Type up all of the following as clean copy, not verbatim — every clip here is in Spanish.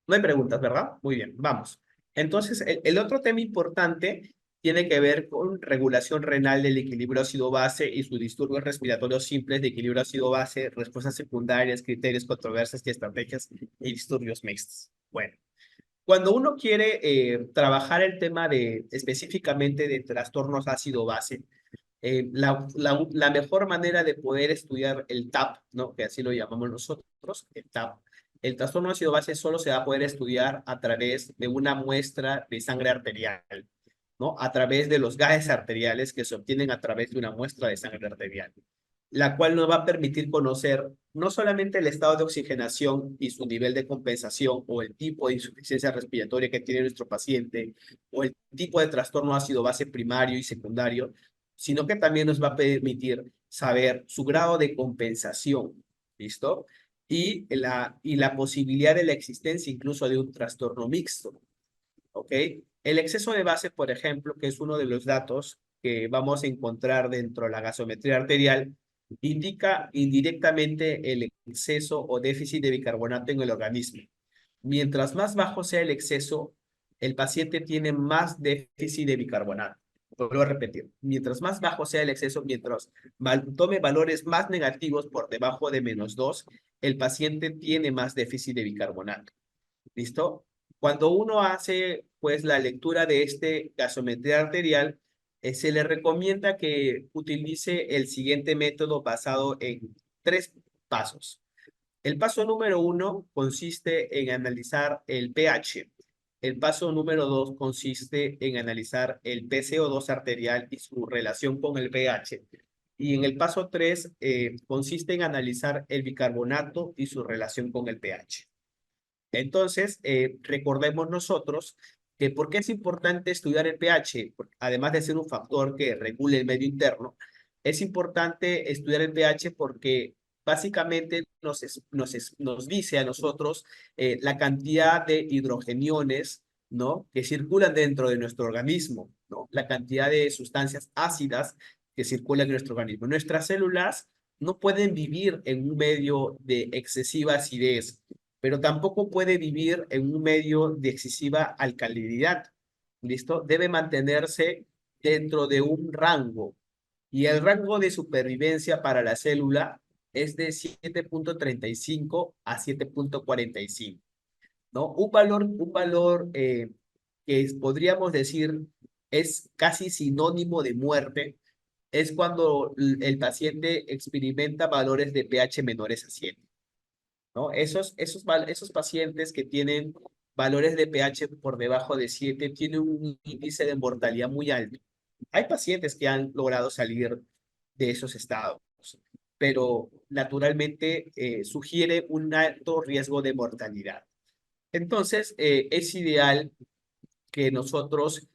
No hay preguntas, ¿verdad? Muy bien, vamos. Entonces, el otro tema importante tiene que ver con regulación renal del equilibrio ácido-base y sus disturbios respiratorios simples de equilibrio ácido-base, respuestas secundarias, criterios, controversias y estrategias y disturbios mixtos. Bueno, cuando uno quiere trabajar el tema de específicamente de trastornos ácido-base, la mejor manera de poder estudiar el TAP, ¿no? Que así lo llamamos nosotros, el TAP, el trastorno ácido base solo se va a poder estudiar a través de una muestra de sangre arterial, ¿no? A través de los gases arteriales que se obtienen a través de una muestra de sangre arterial, la cual nos va a permitir conocer no solamente el estado de oxigenación y su nivel de compensación o el tipo de insuficiencia respiratoria que tiene nuestro paciente o el tipo de trastorno ácido base primario y secundario, sino que también nos va a permitir saber su grado de compensación, ¿listo? Y la posibilidad de la existencia incluso de un trastorno mixto, ¿ok? El exceso de base, por ejemplo, que es uno de los datos que vamos a encontrar dentro de la gasometría arterial, indica indirectamente el exceso o déficit de bicarbonato en el organismo. Mientras más bajo sea el exceso, el paciente tiene más déficit de bicarbonato. Vuelvo a repetir, mientras más bajo sea el exceso, mientras tome valores más negativos por debajo de -2, el paciente tiene más déficit de bicarbonato. ¿Listo? Cuando uno hace pues la lectura de este gasometría arterial, se le recomienda que utilice el siguiente método basado en tres pasos. El paso número uno consiste en analizar el pH. El paso número dos consiste en analizar el PCO2 arterial y su relación con el pH. Y en el paso tres consiste en analizar el bicarbonato y su relación con el pH. Entonces, recordemos nosotros que por qué es importante estudiar el pH, además de ser un factor que regule el medio interno, es importante estudiar el pH porque básicamente nos dice a nosotros la cantidad de hidrogeniones, ¿no? Que circulan dentro de nuestro organismo, ¿no? La cantidad de sustancias ácidas que circulan en nuestro organismo. Nuestras células no pueden vivir en un medio de excesiva acidez, pero tampoco puede vivir en un medio de excesiva alcalinidad. ¿Listo? Debe mantenerse dentro de un rango. Y el rango de supervivencia para la célula es de 7,35 a 7,45, ¿no? Un valor podríamos decir es casi sinónimo de muerte, es cuando el paciente experimenta valores de pH menores a 7. ¿No? Esos pacientes que tienen valores de pH por debajo de 7 tienen un índice de mortalidad muy alto. Hay pacientes que han logrado salir de esos estados, pero naturalmente sugiere un alto riesgo de mortalidad. Entonces, es ideal que nosotros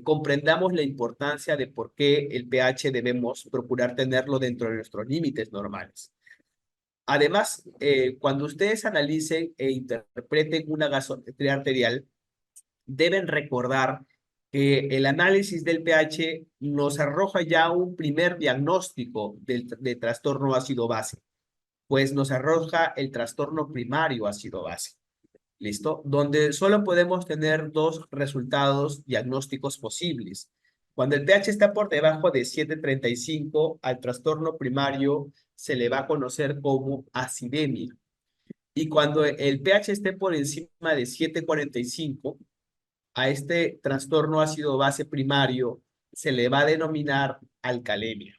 comprendamos la importancia de por qué el pH debemos procurar tenerlo dentro de nuestros límites normales. Además, cuando ustedes analicen e interpreten una gasometría arterial, deben recordar que el análisis del pH nos arroja ya un primer diagnóstico de trastorno ácido-base, pues nos arroja el trastorno primario ácido-base. ¿Listo? Donde solo podemos tener dos resultados diagnósticos posibles. Cuando el pH está por debajo de 7,35, al trastorno primario se le va a conocer como acidemia. Y cuando el pH esté por encima de 7,45, a este trastorno ácido base primario se le va a denominar alcalemia.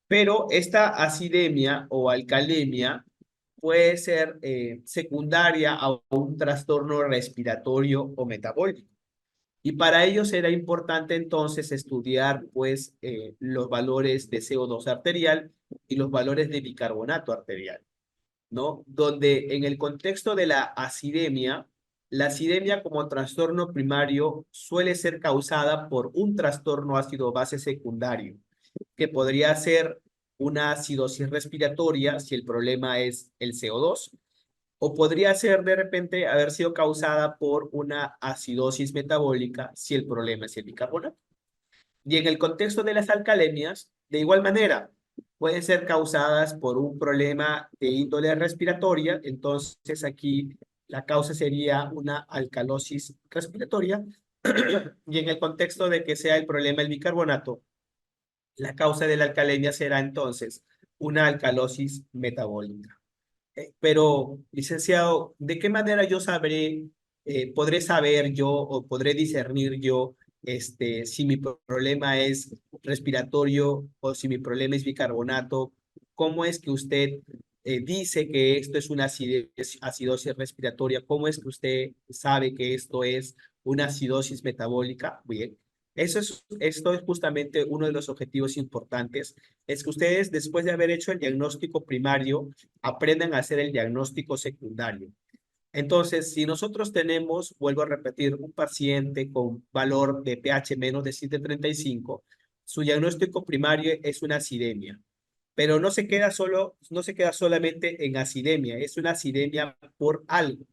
Pero esta acidemia o alcalemia puede ser secundaria a un trastorno respiratorio o metabólico. Y para ello será importante entonces estudiar pues los valores de CO2 arterial y los valores de bicarbonato arterial, ¿no? Donde en el contexto de la acidemia como trastorno primario suele ser causada por un trastorno ácido base secundario, que podría ser una acidosis respiratoria si el problema es el CO2, o podría ser de repente haber sido causada por una acidosis metabólica si el problema es el bicarbonato. Y en el contexto de las alcalemias, de igual manera, pueden ser causadas por un problema de índole respiratoria. Entonces aquí la causa sería una alcalosis respiratoria y en el contexto de que sea el problema el bicarbonato, la causa de la alcalemia será entonces una alcalosis metabólica. Pero, licenciado, ¿de qué manera yo sabré, podré saber yo o podré discernir yo si mi problema es respiratorio o si mi problema es bicarbonato? ¿Cómo es que usted dice que esto es una acidosis respiratoria? ¿Cómo es que usted sabe que esto es una acidosis metabólica? Bien, esto es justamente uno de los objetivos importantes, es que ustedes, después de haber hecho el diagnóstico primario, aprendan a hacer el diagnóstico secundario. Entonces, si nosotros tenemos, vuelvo a repetir, un paciente con valor de pH menos de 7.35, su diagnóstico primario es una acidemia, pero no se queda solamente en acidemia, es una acidemia por algo.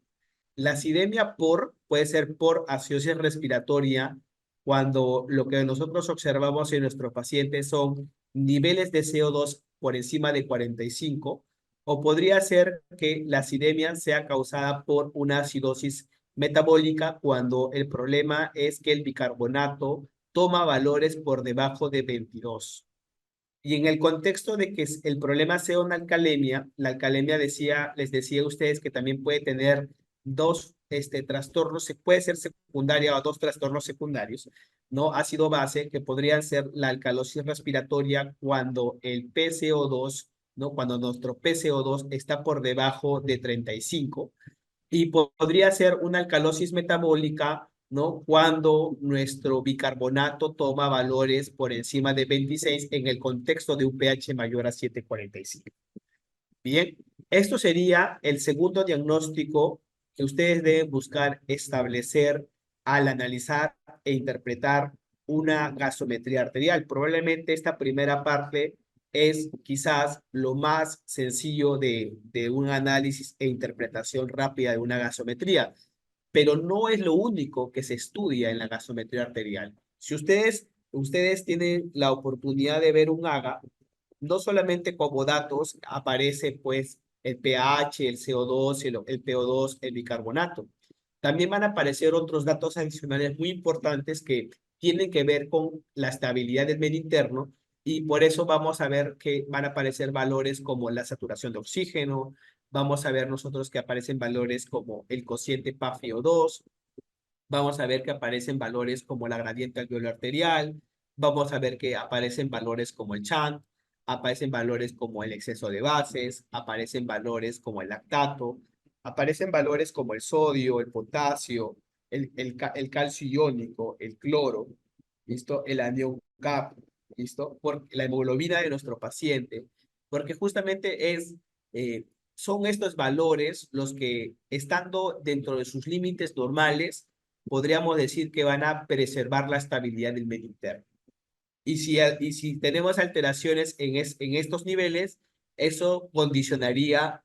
La acidemia puede ser por acidosis respiratoria, cuando lo que nosotros observamos en nuestros pacientes son niveles de CO2 por encima de 45, o podría ser que la acidemia sea causada por una acidosis metabólica cuando el problema es que el bicarbonato toma valores por debajo de 22. Y en el contexto de que el problema sea una alcalemia, la alcalemia les decía a ustedes que también puede tener dos trastornos, se puede ser secundaria o dos trastornos secundarios, ¿no? Ácido base, que podrían ser la alcalosis respiratoria cuando el PCO2, ¿no? Cuando nuestro PCO2 está por debajo de 35, y podría ser una alcalosis metabólica, ¿no? Cuando nuestro bicarbonato toma valores por encima de 26 en el contexto de un pH mayor a 7.45. Bien, esto sería el segundo diagnóstico que ustedes deben buscar establecer al analizar e interpretar una gasometría arterial. Probablemente esta primera parte es quizás lo más sencillo de un análisis e interpretación rápida de una gasometría, pero no es lo único que se estudia en la gasometría arterial. Si ustedes tienen la oportunidad de ver un AGA, no solamente como datos aparece pues el pH, el CO2, el PO2, el bicarbonato. También van a aparecer otros datos adicionales muy importantes que tienen que ver con la estabilidad del medio interno, y por eso vamos a ver que van a aparecer valores como la saturación de oxígeno, vamos a ver nosotros que aparecen valores como el cociente PaFiO2, vamos a ver que aparecen valores como la gradiente alveolar arterial, vamos a ver que aparecen valores como el chant, aparecen valores como el exceso de bases, aparecen valores como el lactato, aparecen valores como el sodio, el potasio, el calcio iónico, el cloro, ¿listo? El anión CAP, ¿listo? Por la hemoglobina de nuestro paciente, porque justamente eh, son estos valores los que, estando dentro de sus límites normales, podríamos decir que van a preservar la estabilidad del medio interno. Y si tenemos alteraciones en estos niveles, eso condicionaría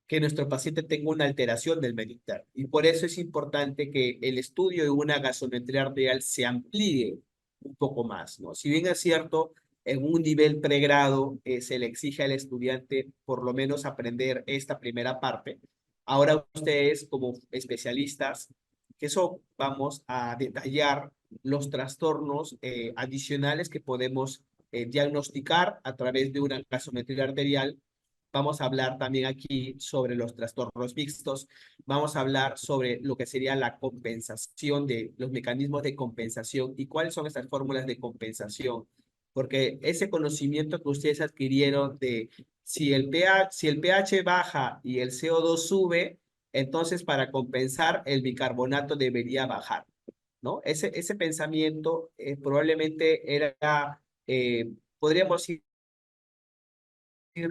que nuestro paciente tenga una alteración del medio interno. Y por eso es importante que el estudio de una gasometría arterial se amplíe un poco más, ¿no? Si bien es cierto, en un nivel pregrado se le exige al estudiante por lo menos aprender esta primera parte, ahora ustedes como especialistas, que son, vamos a detallar los trastornos adicionales que podemos diagnosticar a través de una gasometría arterial. Vamos a hablar también aquí sobre los trastornos mixtos. Vamos a hablar sobre lo que sería la compensación, de los mecanismos de compensación y cuáles son estas fórmulas de compensación. Porque ese conocimiento que ustedes adquirieron de si el pH baja y el CO2 sube, entonces para compensar el bicarbonato debería bajar, ¿no? Ese pensamiento probablemente era, podríamos decir,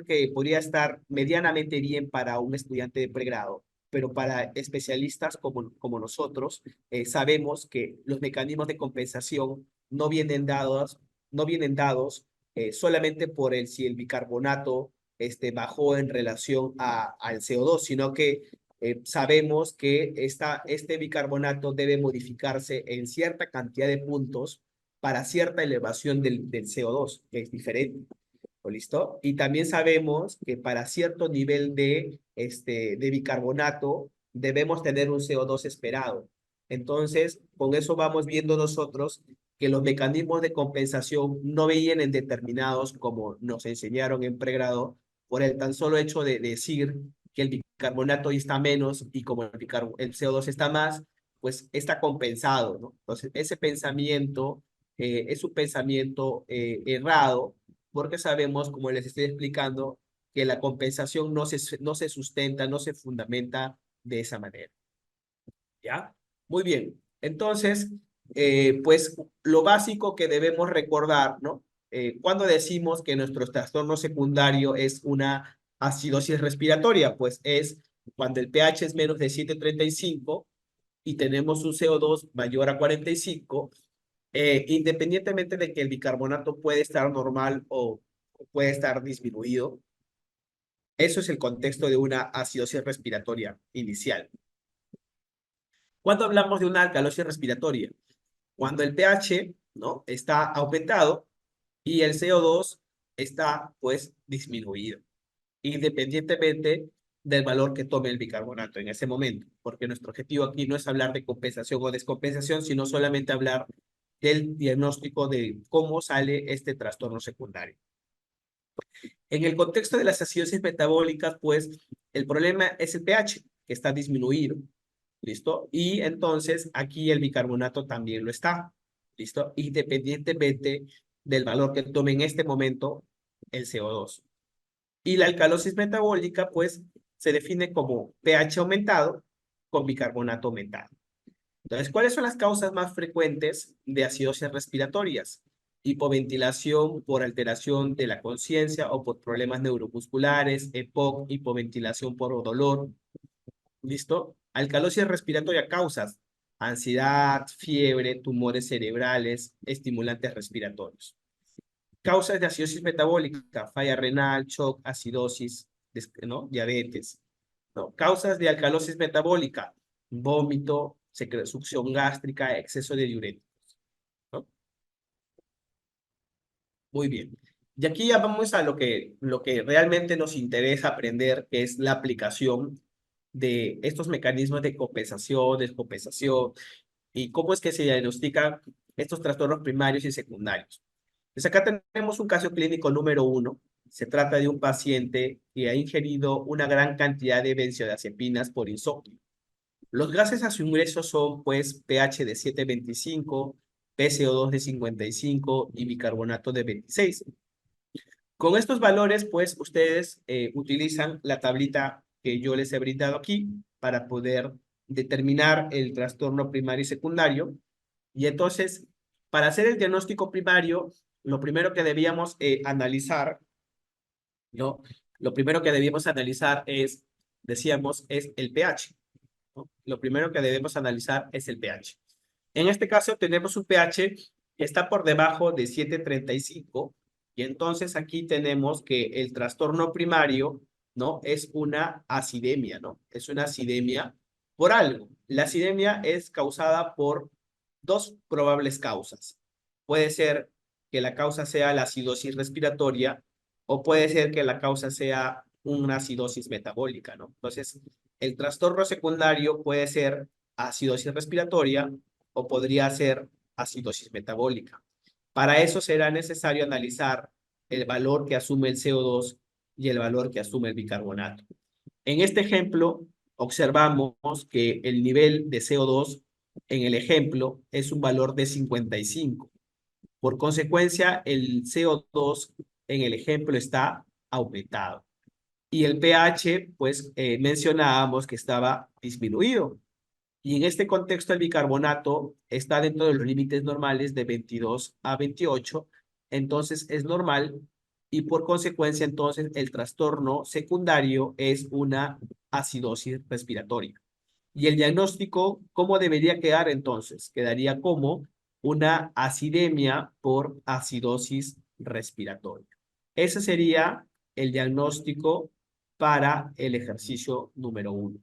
que podría estar medianamente bien para un estudiante de pregrado, pero para especialistas como nosotros, sabemos que los mecanismos de compensación no vienen dados solamente por si el bicarbonato bajó en relación al CO2, sino que sabemos que este bicarbonato debe modificarse en cierta cantidad de puntos para cierta elevación del CO2, que es diferente. ¿Listo? Y también sabemos que para cierto nivel de bicarbonato, debemos tener un CO2 esperado. Entonces, con eso vamos viendo nosotros que los mecanismos de compensación no vienen determinados como nos enseñaron en pregrado por el tan solo hecho de decir que el bicarbonato está menos y como el CO2 está más, pues está compensado, ¿no? Entonces, ese pensamiento es un pensamiento errado porque sabemos, como les estoy explicando, que la compensación no se sustenta, no se fundamenta de esa manera. ¿Ya? Muy bien. Entonces, pues lo básico que debemos recordar, ¿no? Cuando decimos que nuestro trastorno secundario es una acidosis respiratoria, pues es cuando el pH es menos de 7,35 y tenemos un CO2 mayor a 45, independientemente de que el bicarbonato puede estar normal o puede estar disminuido, eso es el contexto de una acidosis respiratoria inicial. ¿Cuándo hablamos de una alcalosis respiratoria? Cuando el pH, ¿no?, está aumentado y el CO2 está, pues, disminuido, independientemente del valor que tome el bicarbonato en ese momento, porque nuestro objetivo aquí no es hablar de compensación o descompensación, sino solamente hablar del diagnóstico de cómo sale este trastorno secundario. En el contexto de las acidosis metabólicas, pues, el problema es el pH, que está disminuido. ¿Listo? Y entonces aquí el bicarbonato también lo está. ¿Listo? Independientemente del valor que tome en este momento el CO2. Y la alcalosis metabólica, pues, se define como pH aumentado con bicarbonato aumentado. Entonces, ¿cuáles son las causas más frecuentes de acidosis respiratorias? Hipoventilación por alteración de la conciencia o por problemas neuromusculares, EPOC, hipoventilación por dolor. ¿Listo? Alcalosis respiratoria causas: ansiedad, fiebre, tumores cerebrales, estimulantes respiratorios. Causas de acidosis metabólica: falla renal, shock, acidosis, ¿no?, diabetes. ¿No? Causas de alcalosis metabólica: vómito, succión gástrica, exceso de diuréticos. ¿No? Muy bien. Y aquí ya vamos a lo que realmente nos interesa aprender, que es la aplicación de estos mecanismos de compensación, descompensación, y cómo es que se diagnostican estos trastornos primarios y secundarios. Pues acá tenemos un caso clínico número 1. Se trata de un paciente que ha ingerido una gran cantidad de benzodiazepinas por insomnio. Los gases a su ingreso son, pues, pH de 7,25, PCO2 de 55 y bicarbonato de 26. Con estos valores, pues, ustedes utilizan la tablita que yo les he brindado aquí para poder determinar el trastorno primario y secundario. Y entonces, para hacer el diagnóstico primario, lo primero que debíamos analizar, ¿no? Lo primero que debíamos analizar es, decíamos, es el pH, ¿no? Lo primero que debemos analizar es el pH. En este caso tenemos un pH que está por debajo de 7,35 y entonces aquí tenemos que el trastorno primario, ¿no?, es una acidemia, ¿no? Es una acidemia por algo. La acidemia es causada por dos probables causas. Puede ser que la causa sea la acidosis respiratoria o puede ser que la causa sea una acidosis metabólica, ¿no? Entonces, el trastorno secundario puede ser acidosis respiratoria o podría ser acidosis metabólica. Para eso será necesario analizar el valor que asume el CO2 y el valor que asume el bicarbonato. En este ejemplo, observamos que el nivel de CO2 en el ejemplo es un valor de 55. Por consecuencia, el CO2 en el ejemplo está aumentado. Y el pH, pues mencionábamos que estaba disminuido. Y en este contexto el bicarbonato está dentro de los límites normales de 22 a 28, entonces es normal y por consecuencia entonces el trastorno secundario es una acidosis respiratoria. Y el diagnóstico, ¿cómo debería quedar entonces? Quedaría como una acidemia por acidosis respiratoria. Ese sería el diagnóstico para el ejercicio número 1,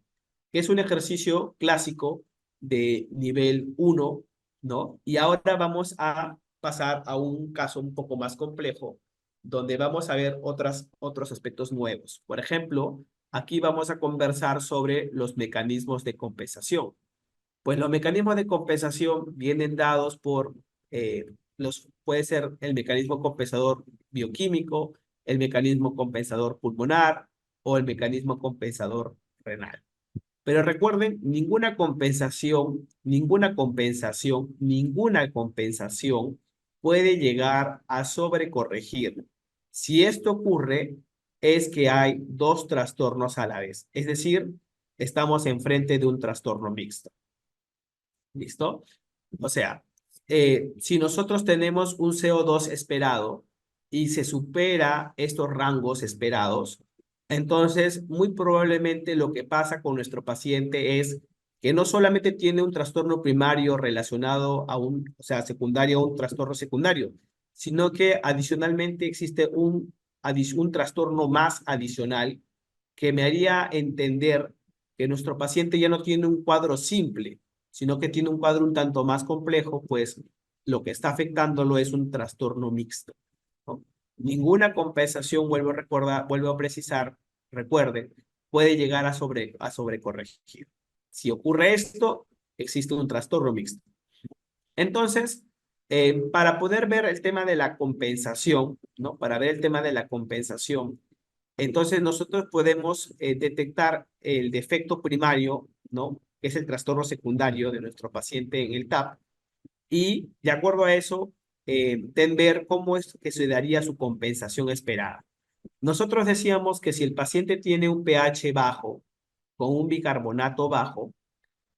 que es un ejercicio clásico de nivel 1, ¿no? Y ahora vamos a pasar a un caso un poco más complejo, donde vamos a ver otros aspectos nuevos. Por ejemplo, aquí vamos a conversar sobre los mecanismos de compensación. Pues los mecanismos de compensación vienen dados por, puede ser el mecanismo compensador bioquímico, el mecanismo compensador pulmonar o el mecanismo compensador renal. Pero recuerden, ninguna compensación puede llegar a sobrecorregir. Si esto ocurre, es que hay dos trastornos a la vez. Es decir, estamos enfrente de un trastorno mixto. ¿Listo? O sea, si nosotros tenemos un CO2 esperado y se supera estos rangos esperados, entonces muy probablemente lo que pasa con nuestro paciente es que no solamente tiene un trastorno primario relacionado a o sea, secundario a un trastorno secundario, sino que adicionalmente existe un trastorno más adicional que me haría entender que nuestro paciente ya no tiene un cuadro simple, sino que tiene un cuadro un tanto más complejo, pues lo que está afectándolo es un trastorno mixto, ¿no? Ninguna compensación, vuelvo a precisar, recuerden, puede llegar a sobrecorregir. Si ocurre esto, existe un trastorno mixto. Entonces, para poder ver el tema de la compensación, ¿no? Para ver el tema de la compensación, entonces nosotros podemos detectar el defecto primario, ¿no? Que es el trastorno secundario de nuestro paciente en el TAP, y de acuerdo a eso, ver cómo es que se daría su compensación esperada. Nosotros decíamos que si el paciente tiene un pH bajo, con un bicarbonato bajo,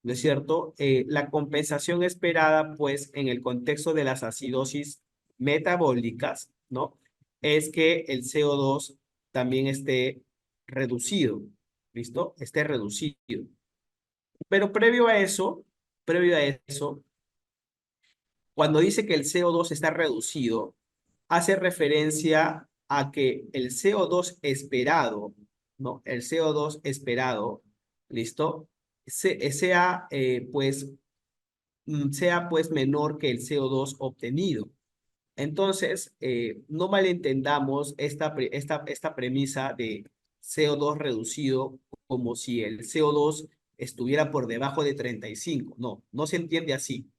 ¿no es cierto? La compensación esperada, pues, en el contexto de las acidosis metabólicas, ¿no? Es que el CO2 también esté reducido, ¿listo? Esté reducido. Pero previo a eso, cuando dice que el CO2 está reducido, hace referencia a que el CO2 esperado, ¿no? El CO2 esperado, ¿listo? Sea pues menor que el CO2 obtenido. Entonces, no malentendamos esta premisa de CO2 reducido como si el CO2 estuviera por debajo de 35. No, no se entiende así.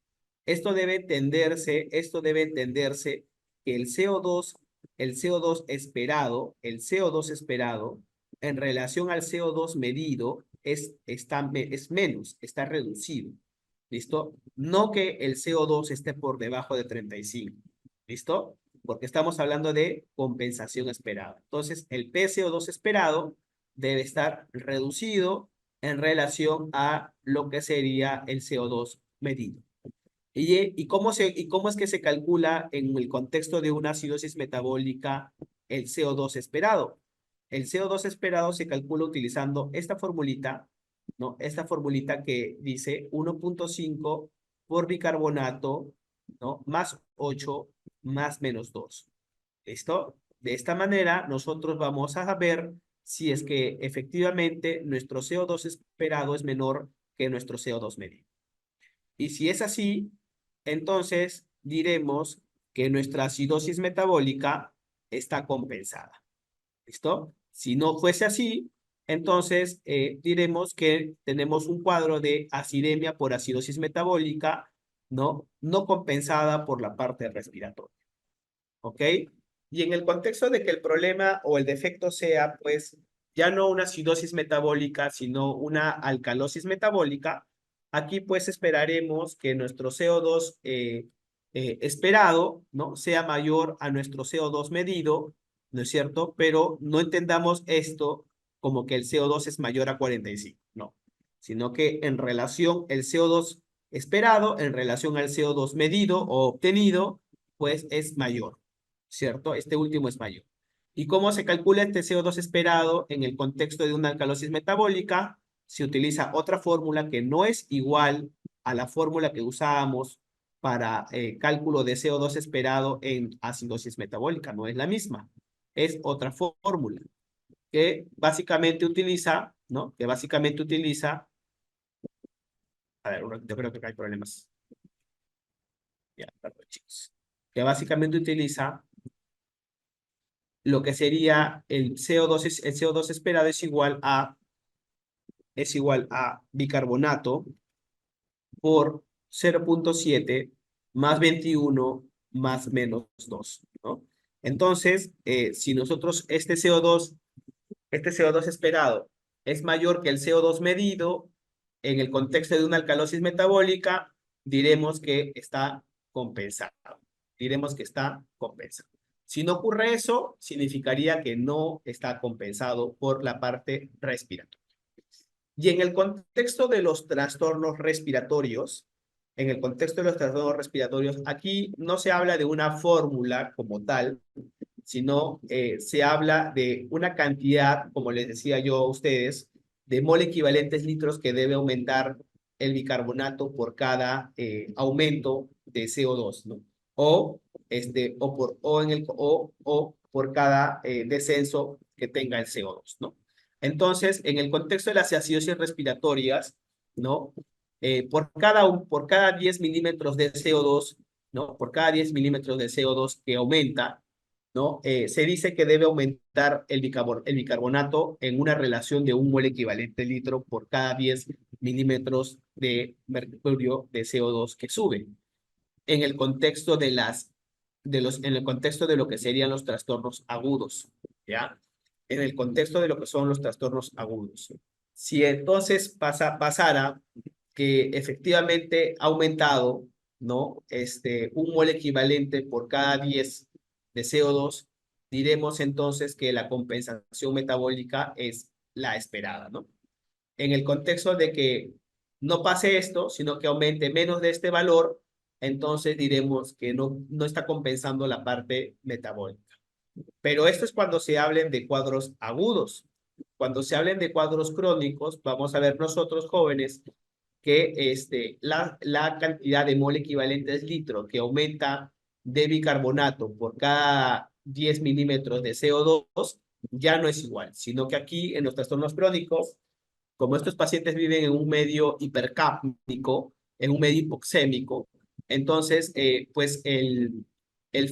Esto debe entenderse que el CO2 esperado, en relación al CO2 medido, es menos, está reducido. ¿Listo? No que el CO2 esté por debajo de 35. ¿Listo? Porque estamos hablando de compensación esperada. Entonces, el PCO2 esperado debe estar reducido en relación a lo que sería el CO2 medido. ¿Y cómo es que se calcula en el contexto de una acidosis metabólica el CO2 esperado? El CO2 esperado se calcula utilizando esta formulita, ¿no? Esta formulita que dice 1.5 por bicarbonato, ¿no? Más 8 más menos 2. ¿Listo? De esta manera, nosotros vamos a ver si es que efectivamente nuestro CO2 esperado es menor que nuestro CO2 medido. Y si es así, entonces diremos que nuestra acidosis metabólica está compensada. ¿Listo? Si no fuese así, entonces diremos que tenemos un cuadro de acidemia por acidosis metabólica, ¿no? No compensada por la parte respiratoria. ¿Ok? Y en el contexto de que el problema o el defecto sea, pues, ya no una acidosis metabólica, sino una alcalosis metabólica, aquí pues esperaremos que nuestro CO2 esperado, ¿no? Sea mayor a nuestro CO2 medido, ¿no es cierto? Pero no entendamos esto como que el CO2 es mayor a 45, no. Sino que en relación, el CO2 esperado, en relación al CO2 medido o obtenido, pues es mayor. ¿Cierto? Este último es mayor. ¿Y cómo se calcula este CO2 esperado en el contexto de una alcalosis metabólica? Se utiliza otra fórmula que no es igual a la fórmula que usábamos para cálculo de CO2 esperado en acidosis metabólica. No es la misma. Es otra fórmula que básicamente utiliza, ¿no? Que básicamente utiliza, a ver, yo creo que hay problemas. Ya, perdón, chicos. Que básicamente utiliza lo que sería el CO2, el CO2 esperado es igual a bicarbonato por 0,7 más 21 más menos 2, ¿no? Entonces, si nosotros este CO2 esperado es mayor que el CO2 medido, en el contexto de una alcalosis metabólica, diremos que está compensado. Diremos que está compensado. Si no ocurre eso, significaría que no está compensado por la parte respiratoria. Y en el contexto de los trastornos respiratorios, aquí no se habla de una fórmula como tal, sino se habla de una cantidad, como les decía yo a ustedes, de mol equivalentes litros que debe aumentar el bicarbonato por cada aumento de CO2, ¿no? O por cada descenso que tenga el CO2, ¿no? Entonces, en el contexto de las acidosis respiratorias, ¿no? Por cada 10 milímetros de CO2, ¿no? Por cada 10 milímetros de CO2 que aumenta, ¿no? Se dice que debe aumentar el bicarbonato en una relación de un mol equivalente litro por cada 10 milímetros de mercurio de CO2 que sube. En el contexto en el contexto de lo que serían los trastornos agudos, ¿ya? En el contexto de lo que son los trastornos agudos. Si entonces pasara que efectivamente ha aumentado, ¿no? Un mol equivalente por cada 10 de CO2, diremos entonces que la compensación metabólica es la esperada, ¿no? En el contexto de que no pase esto, sino que aumente menos de este valor, entonces diremos que no está compensando la parte metabólica. Pero esto es cuando se hablen de cuadros agudos. Cuando se hablen de cuadros crónicos, vamos a ver nosotros jóvenes que la cantidad de mol equivalentes litro que aumenta de bicarbonato por cada 10 milímetros de CO2 ya no es igual, sino que aquí en los trastornos crónicos, como estos pacientes viven en un medio hipercápnico, en un medio hipoxémico, entonces pues el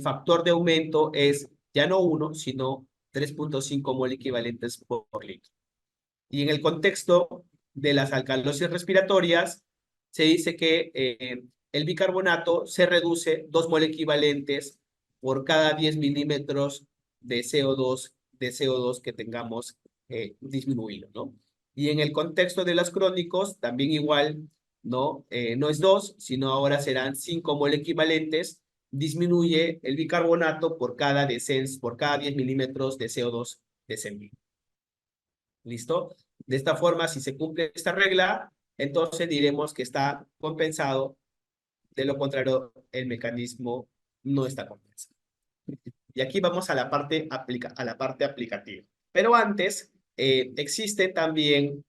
factor de aumento es ya no 1, sino 3,5 mol equivalentes por litro. Y en el contexto de las alcalosis respiratorias, se dice que el bicarbonato se reduce 2 mol equivalentes por cada 10 milímetros de CO2 que tengamos disminuido, ¿no? Y en el contexto de los crónicos, también igual, ¿no? No es 2, sino ahora serán 5 mol equivalentes. Disminuye el bicarbonato por cada 10 milímetros de CO2 descendido. ¿Listo? De esta forma, si se cumple esta regla, entonces diremos que está compensado. De lo contrario, el mecanismo no está compensado. Y aquí vamos a la parte, aplicativa. Pero antes, existen también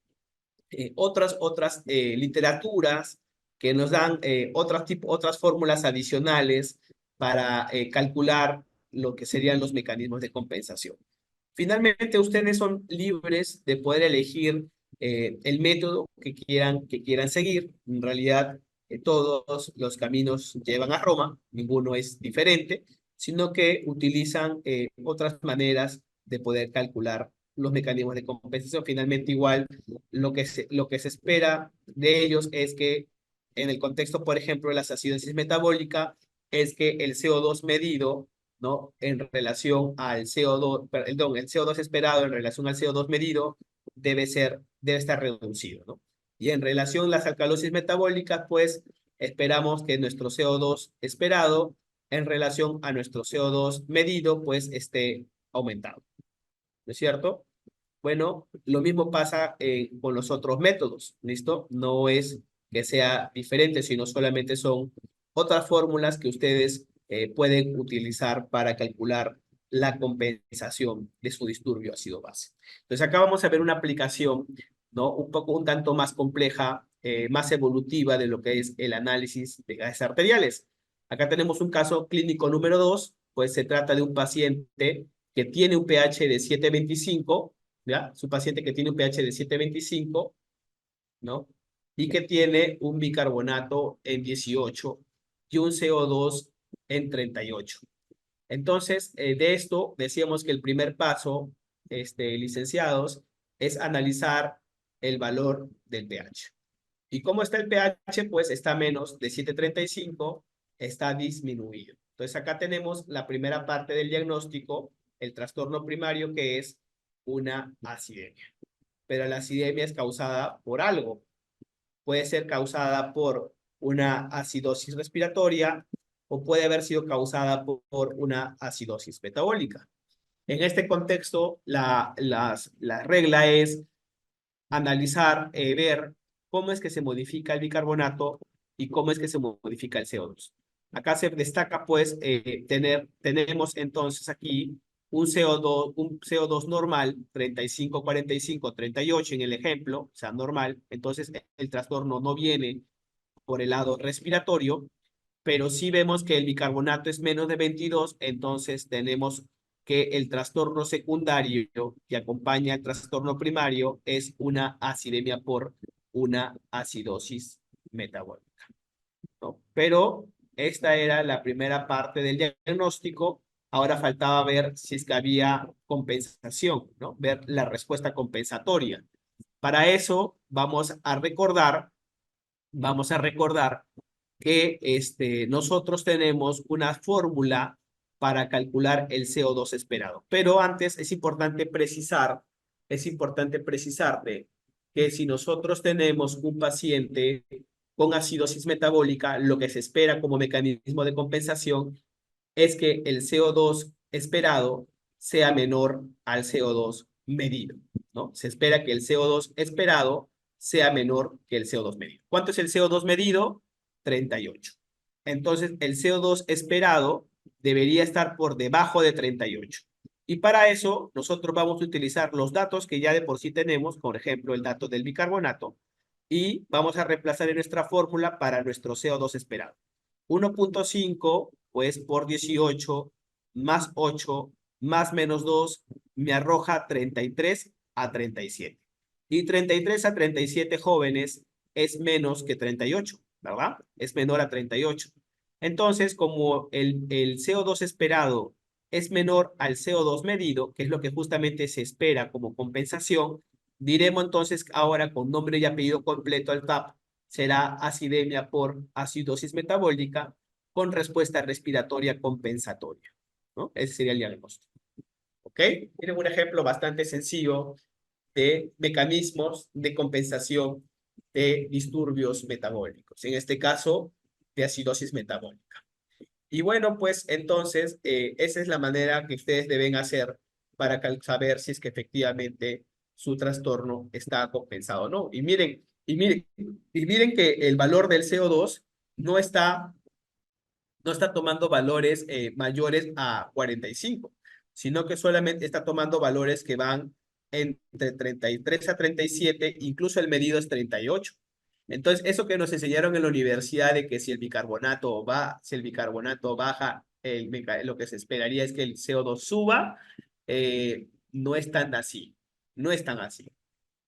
otras literaturas que nos dan otras fórmulas adicionales para calcular lo que serían los mecanismos de compensación. Finalmente, ustedes son libres de poder elegir el método que quieran seguir. En realidad, todos los caminos llevan a Roma, ninguno es diferente, sino que utilizan otras maneras de poder calcular los mecanismos de compensación. Finalmente, igual, lo que se espera de ellos es que en el contexto, por ejemplo, de la acidosis metabólica, es que el CO2 medido, ¿no? En relación al CO2, perdón, el CO2 esperado en relación al CO2 medido debe estar reducido, ¿no? Y en relación a las alcalosis metabólicas, pues esperamos que nuestro CO2 esperado en relación a nuestro CO2 medido, pues esté aumentado, ¿no es cierto? Bueno, lo mismo pasa con los otros métodos, ¿listo? No es que sea diferente, sino solamente son otras fórmulas que ustedes pueden utilizar para calcular la compensación de su disturbio ácido-base. Entonces acá vamos a ver una aplicación, ¿no? Un tanto más compleja, más evolutiva de lo que es el análisis de gases arteriales. Acá tenemos un caso clínico número 2, pues se trata de un paciente que tiene un pH de 7,25, ¿ya? Es un paciente que tiene un pH de 7,25, ¿no? Y que tiene un bicarbonato en 18 y un CO2 en 38. Entonces, de esto decíamos que el primer paso, licenciados, es analizar el valor del pH. ¿Y cómo está el pH? Pues está menos de 7,35, está disminuido. Entonces acá tenemos la primera parte del diagnóstico, el trastorno primario, que es una acidemia. Pero la acidemia es causada por algo. Puede ser causada por una acidosis respiratoria o puede haber sido causada por una acidosis metabólica. En este contexto, la regla es analizar, ver cómo es que se modifica el bicarbonato y cómo es que se modifica el CO2. Acá se destaca, pues, tenemos entonces aquí un CO2 normal, 35, 45, 38 en el ejemplo, o sea, normal. Entonces, el trastorno no viene por el lado respiratorio, pero sí vemos que el bicarbonato es menos de 22, entonces tenemos que el trastorno secundario que acompaña al trastorno primario es una acidemia por una acidosis metabólica, ¿no? Pero esta era la primera parte del diagnóstico. Ahora faltaba ver si es que había compensación, ¿no? Ver la respuesta compensatoria. Para eso vamos a recordar que nosotros tenemos una fórmula para calcular el CO2 esperado. Pero antes es importante precisarte que si nosotros tenemos un paciente con acidosis metabólica, lo que se espera como mecanismo de compensación es que el CO2 esperado sea menor al CO2 medido, ¿no? Se espera que el CO2 esperado sea menor que el CO2 medido. ¿Cuánto es el CO2 medido? 38. Entonces, el CO2 esperado debería estar por debajo de 38. Y para eso, nosotros vamos a utilizar los datos que ya de por sí tenemos, por ejemplo, el dato del bicarbonato, y vamos a reemplazar en nuestra fórmula para nuestro CO2 esperado. 1,5 pues por 18 más 8 más menos 2 me arroja 33 a 37. Y 33 a 37 jóvenes es menos que 38, ¿verdad? Es menor a 38. Entonces, como el CO2 esperado es menor al CO2 medido, que es lo que justamente se espera como compensación, diremos entonces ahora con nombre y apellido completo al TAP, será acidemia por acidosis metabólica con respuesta respiratoria compensatoria, ¿no? Ese sería el diagnóstico. ¿Ok? Miren un ejemplo bastante sencillo de mecanismos de compensación de disturbios metabólicos. En este caso, de acidosis metabólica. Y bueno, pues entonces, esa es la manera que ustedes deben hacer para saber si es que efectivamente su trastorno está compensado o no. Y miren que el valor del CO2 no está tomando valores mayores a 45, sino que solamente está tomando valores que van entre 33 a 37, incluso el medido es 38. Entonces, eso que nos enseñaron en la universidad de que si el bicarbonato baja, lo que se esperaría es que el CO2 suba, no es tan así, no es tan así.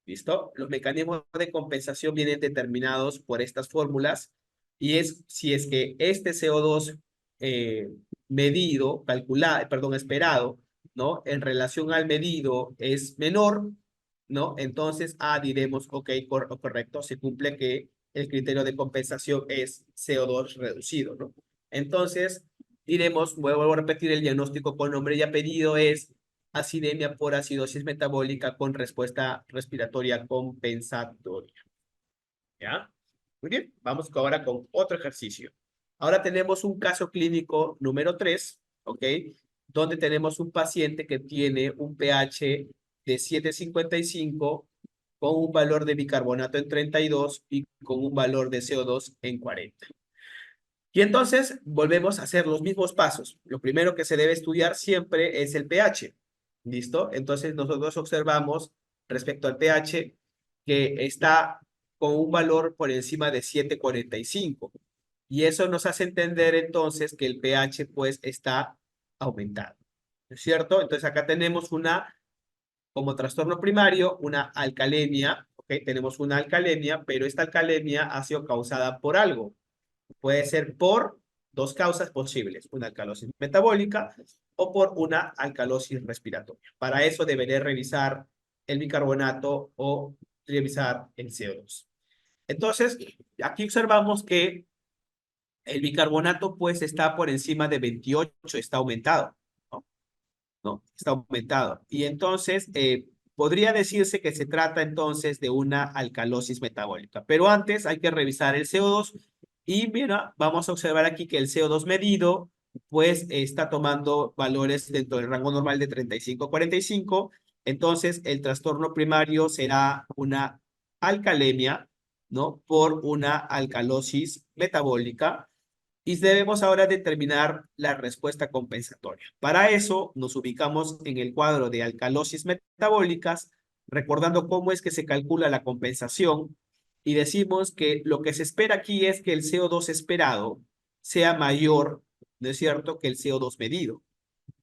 ¿Listo? Los mecanismos de compensación vienen determinados por estas fórmulas y es si es que este CO2 eh, medido, calculado, perdón, esperado, ¿no? En relación al medido es menor, ¿no? Entonces, diremos, ok, correcto, se cumple que el criterio de compensación es CO2 reducido, ¿no? Entonces, diremos, vuelvo a repetir, el diagnóstico con nombre y apellido es acidemia por acidosis metabólica con respuesta respiratoria compensatoria. ¿Ya? Muy bien, vamos ahora con otro ejercicio. Ahora tenemos un caso clínico número 3, ¿ok? Donde tenemos un paciente que tiene un pH de 7,55 con un valor de bicarbonato en 32 y con un valor de CO2 en 40. Y entonces volvemos a hacer los mismos pasos. Lo primero que se debe estudiar siempre es el pH. ¿Listo? Entonces nosotros observamos respecto al pH que está con un valor por encima de 7,45. Y eso nos hace entender entonces que el pH pues está aumentado. ¿No es cierto? Entonces acá tenemos como trastorno primario, una alcalemia. ¿Ok? Tenemos una alcalemia, pero esta alcalemia ha sido causada por algo. Puede ser por dos causas posibles, una alcalosis metabólica o por una alcalosis respiratoria. Para eso deberé revisar el bicarbonato o revisar el CO2. Entonces, aquí observamos que el bicarbonato pues está por encima de 28, está aumentado, ¿no? ¿No? Está aumentado. Y entonces podría decirse que se trata entonces de una alcalosis metabólica. Pero antes hay que revisar el CO2 y mira, vamos a observar aquí que el CO2 medido pues está tomando valores dentro del rango normal de 35 a 45. Entonces el trastorno primario será una alcalemia, ¿no? Por una alcalosis metabólica y debemos ahora determinar la respuesta compensatoria. Para eso nos ubicamos en el cuadro de alcalosis metabólicas, recordando cómo es que se calcula la compensación y decimos que lo que se espera aquí es que el CO2 esperado sea mayor, ¿no es cierto?, que el CO2 medido.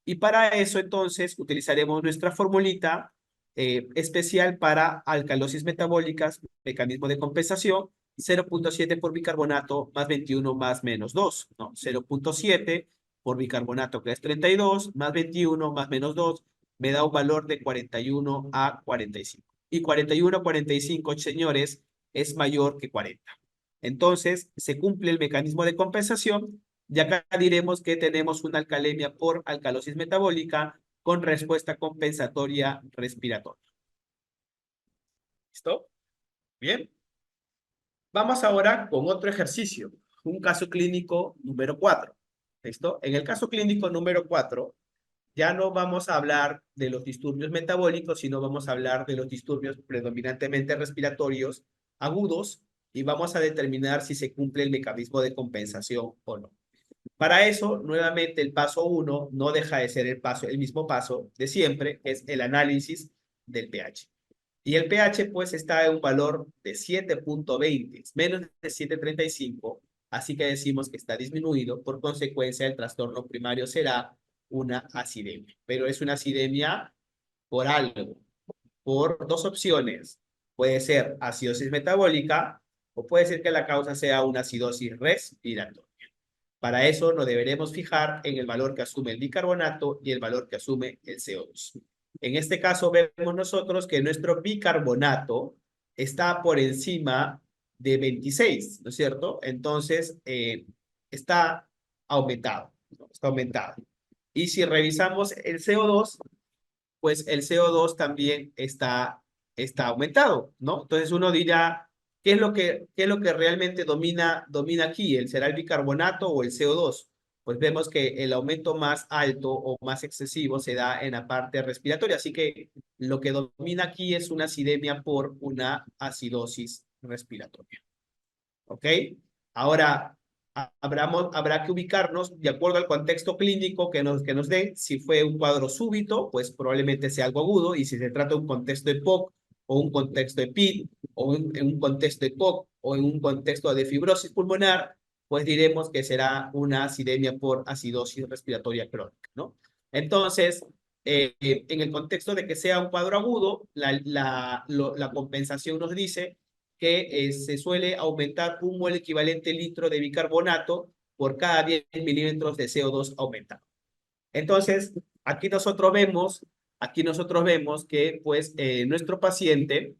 Y para eso entonces utilizaremos nuestra formulita especial para alcalosis metabólicas, mecanismo de compensación, 0.7 por bicarbonato más 21 más menos 2, ¿no? 0.7 por bicarbonato que es 32 más 21 más menos 2 me da un valor de 41 a 45. Y 41 a 45, señores, es mayor que 40. Entonces, se cumple el mecanismo de compensación y acá diremos que tenemos una alcalemia por alcalosis metabólica con respuesta compensatoria respiratoria. ¿Listo? Bien. Vamos ahora con otro ejercicio, un caso clínico número 4. ¿Listo? En el caso clínico número 4, ya no vamos a hablar de los disturbios metabólicos, sino vamos a hablar de los disturbios predominantemente respiratorios agudos y vamos a determinar si se cumple el mecanismo de compensación o no. Para eso, nuevamente, el paso 1 no deja de ser el mismo paso de siempre, que es el análisis del pH. Y el pH, pues, está en un valor de 7.20, es menos de 7.35, así que decimos que está disminuido. Por consecuencia, el trastorno primario será una acidemia. Pero es una acidemia por algo, por dos opciones. Puede ser acidosis metabólica o puede ser que la causa sea una acidosis respiratoria. Para eso nos deberemos fijar en el valor que asume el bicarbonato y el valor que asume el CO2. En este caso vemos nosotros que nuestro bicarbonato está por encima de 26, ¿no es cierto? Entonces está aumentado, ¿no? Está aumentado. Y si revisamos el CO2, pues el CO2 también está aumentado, ¿no? Entonces uno dirá, qué es lo que realmente domina aquí? ¿Será el bicarbonato o el CO2? Pues vemos que el aumento más alto o más excesivo se da en la parte respiratoria, así que lo que domina aquí es una acidemia por una acidosis respiratoria. ¿Ok? Ahora, habrá que ubicarnos de acuerdo al contexto clínico que nos dé. Si fue un cuadro súbito, pues probablemente sea algo agudo, y si se trata de un contexto de POC o un contexto de PID o en un contexto de POC o en un contexto de fibrosis pulmonar, pues diremos que será una acidemia por acidosis respiratoria crónica, ¿no? Entonces, en el contexto de que sea un cuadro agudo, la compensación nos dice que se suele aumentar un mol equivalente litro de bicarbonato por cada 10 milímetros de CO2 aumentado. Entonces, aquí nosotros vemos que pues nuestro paciente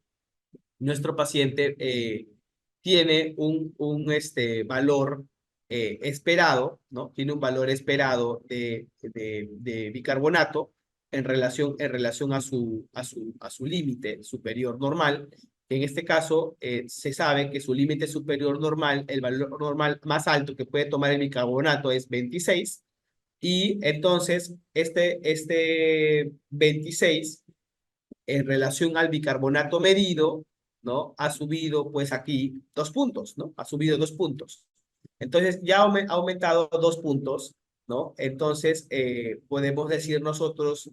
tiene un valor esperado, ¿no? Tiene un valor esperado de bicarbonato en relación a su límite superior normal. En este caso, se sabe que su límite superior normal, el valor normal más alto que puede tomar el bicarbonato es 26, y entonces este 26 en relación al bicarbonato medido, ¿no? Ha subido pues aquí 2 puntos, ¿no? Ha subido 2 puntos. Entonces ya ha aumentado 2 puntos, ¿no? Entonces podemos decir nosotros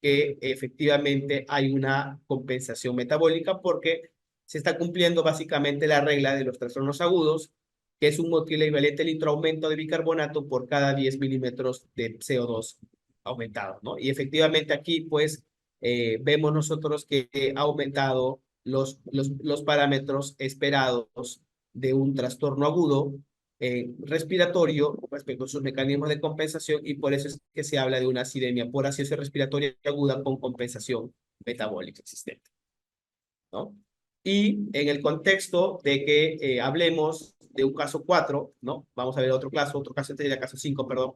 que efectivamente hay una compensación metabólica porque se está cumpliendo básicamente la regla de los trastornos agudos, que es un equivalente litro aumento de bicarbonato por cada 10 milímetros de CO2 aumentado, ¿no? Y efectivamente aquí pues vemos nosotros que ha aumentado los parámetros esperados de un trastorno agudo respiratorio respecto a sus mecanismos de compensación y por eso es que se habla de una acidemia por acidosis respiratoria aguda con compensación metabólica existente, ¿no? Y en el contexto de que hablemos de un caso 4, ¿no? Vamos a ver otro caso este sería caso 5, perdón,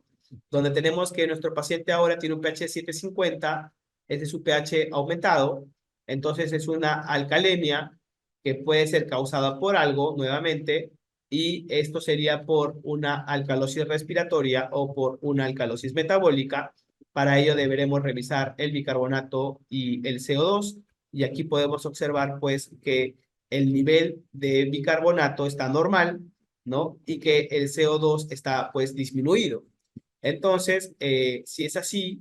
donde tenemos que nuestro paciente ahora tiene un pH de 750, ese es su pH aumentado, entonces es una alcalemia que puede ser causada por algo, nuevamente, y esto sería por una alcalosis respiratoria o por una alcalosis metabólica. Para ello deberemos revisar el bicarbonato y el CO2 y aquí podemos observar pues que el nivel de bicarbonato está normal, ¿no? Y que el CO2 está pues disminuido. Entonces, si es así,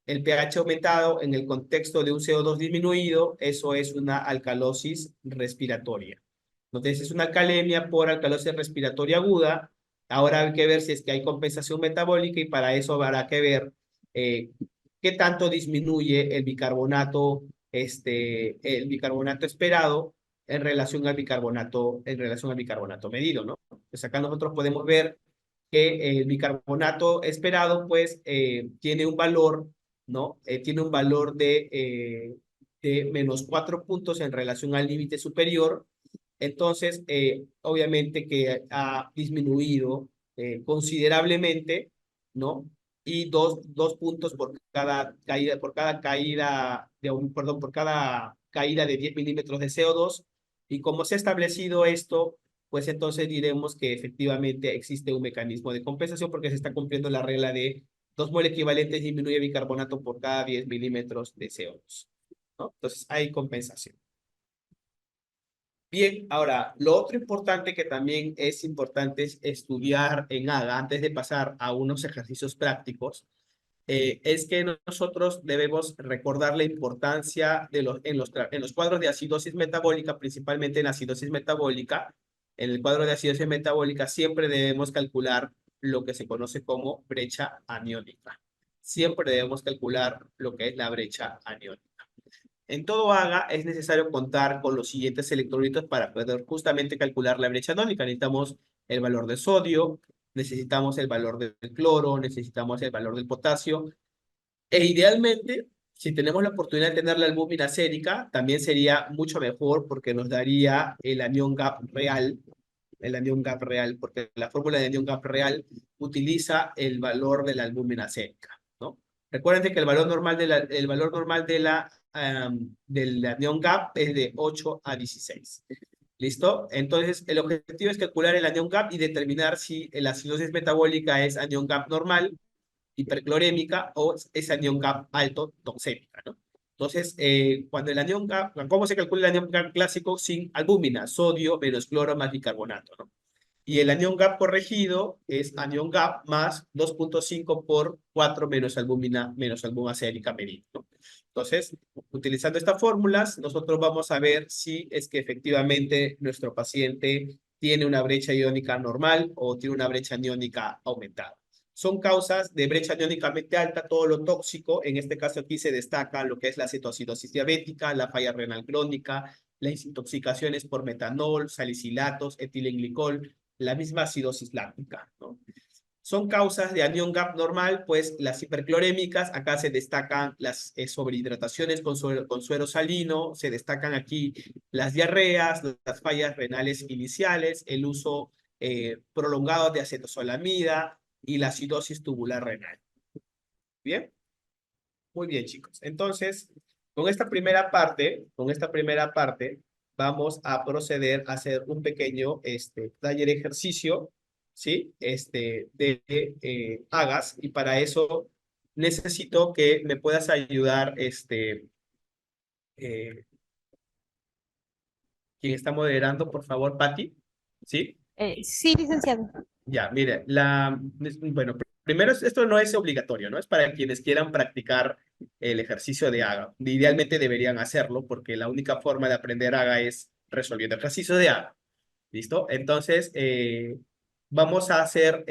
el pH aumentado en el contexto de un CO2 disminuido, eso es una alcalosis respiratoria. Entonces, es una alcalemia por alcalosis respiratoria aguda. Ahora hay que ver si es que hay compensación metabólica y para eso habrá que ver eh, qué tanto disminuye el bicarbonato esperado en relación al bicarbonato medido, ¿no? Pues acá nosotros podemos ver que el bicarbonato esperado, pues, tiene un valor, ¿no? Tiene un valor de menos 4 puntos en relación al límite superior. Entonces, obviamente que ha disminuido considerablemente, ¿no? Y dos puntos por cada caída de 10 milímetros de CO2. Y como se ha establecido esto, pues entonces diremos que efectivamente existe un mecanismo de compensación porque se está cumpliendo la regla de 2 mol equivalentes disminuye bicarbonato por cada 10 milímetros de CO2, ¿no? Entonces hay compensación. Bien, ahora, lo otro importante que también es importante es estudiar en AGA antes de pasar a unos ejercicios prácticos, es que nosotros debemos recordar la importancia en los cuadros de acidosis metabólica, principalmente en acidosis metabólica. En el cuadro de acidosis metabólica siempre debemos calcular lo que se conoce como brecha aniónica. Siempre debemos calcular lo que es la brecha aniónica. En todo AGA es necesario contar con los siguientes electrolitos para poder justamente calcular la brecha aniónica. Necesitamos el valor de sodio, necesitamos el valor del cloro, necesitamos el valor del potasio. E idealmente, si tenemos la oportunidad de tener la albúmina sérica, también sería mucho mejor porque nos daría el anión gap real, porque la fórmula de anión gap real utiliza el valor de la albúmina sérica, ¿no? Recuerden que el valor normal del anión gap es de 8 a 16. ¿Listo? Entonces, el objetivo es calcular el anión gap y determinar si la acidosis metabólica es anión gap normal, hiperclorémica o es anión gap alto toxémica, ¿no? Entonces, cuando el anión gap, ¿cómo se calcula el anión gap clásico? Sin albúmina, sodio menos cloro más bicarbonato, ¿no? Y el anión gap corregido es anión gap más 2.5 por 4 menos albúmina sérica medida, ¿no? Entonces, utilizando estas fórmulas, nosotros vamos a ver si es que efectivamente nuestro paciente tiene una brecha iónica normal o tiene una brecha aniónica aumentada. Son causas de brecha aniónicamente alta, todo lo tóxico. En este caso aquí se destaca lo que es la cetoacidosis diabética, la falla renal crónica, las intoxicaciones por metanol, salicilatos, etilenglicol, la misma acidosis láctica, ¿no? Son causas de anión gap normal, pues las hiperclorémicas, acá se destacan las sobrehidrataciones con suero salino, se destacan aquí las diarreas, las fallas renales iniciales, el uso prolongado de acetosolamida y la acidosis tubular renal. ¿Bien? Muy bien, chicos. Entonces, con esta primera parte, vamos a proceder a hacer un pequeño taller ejercicio, ¿sí? De Agas, y para eso necesito que me puedas ayudar, eh, quien está moderando, por favor, Patti, ¿sí? Sí, licenciado. Ya, mire, bueno, primero esto no es obligatorio, ¿no? Es para quienes quieran practicar el ejercicio de AGA. Idealmente deberían hacerlo porque la única forma de aprender AGA es resolviendo ejercicios de AGA. ¿Listo? Entonces, vamos a hacer,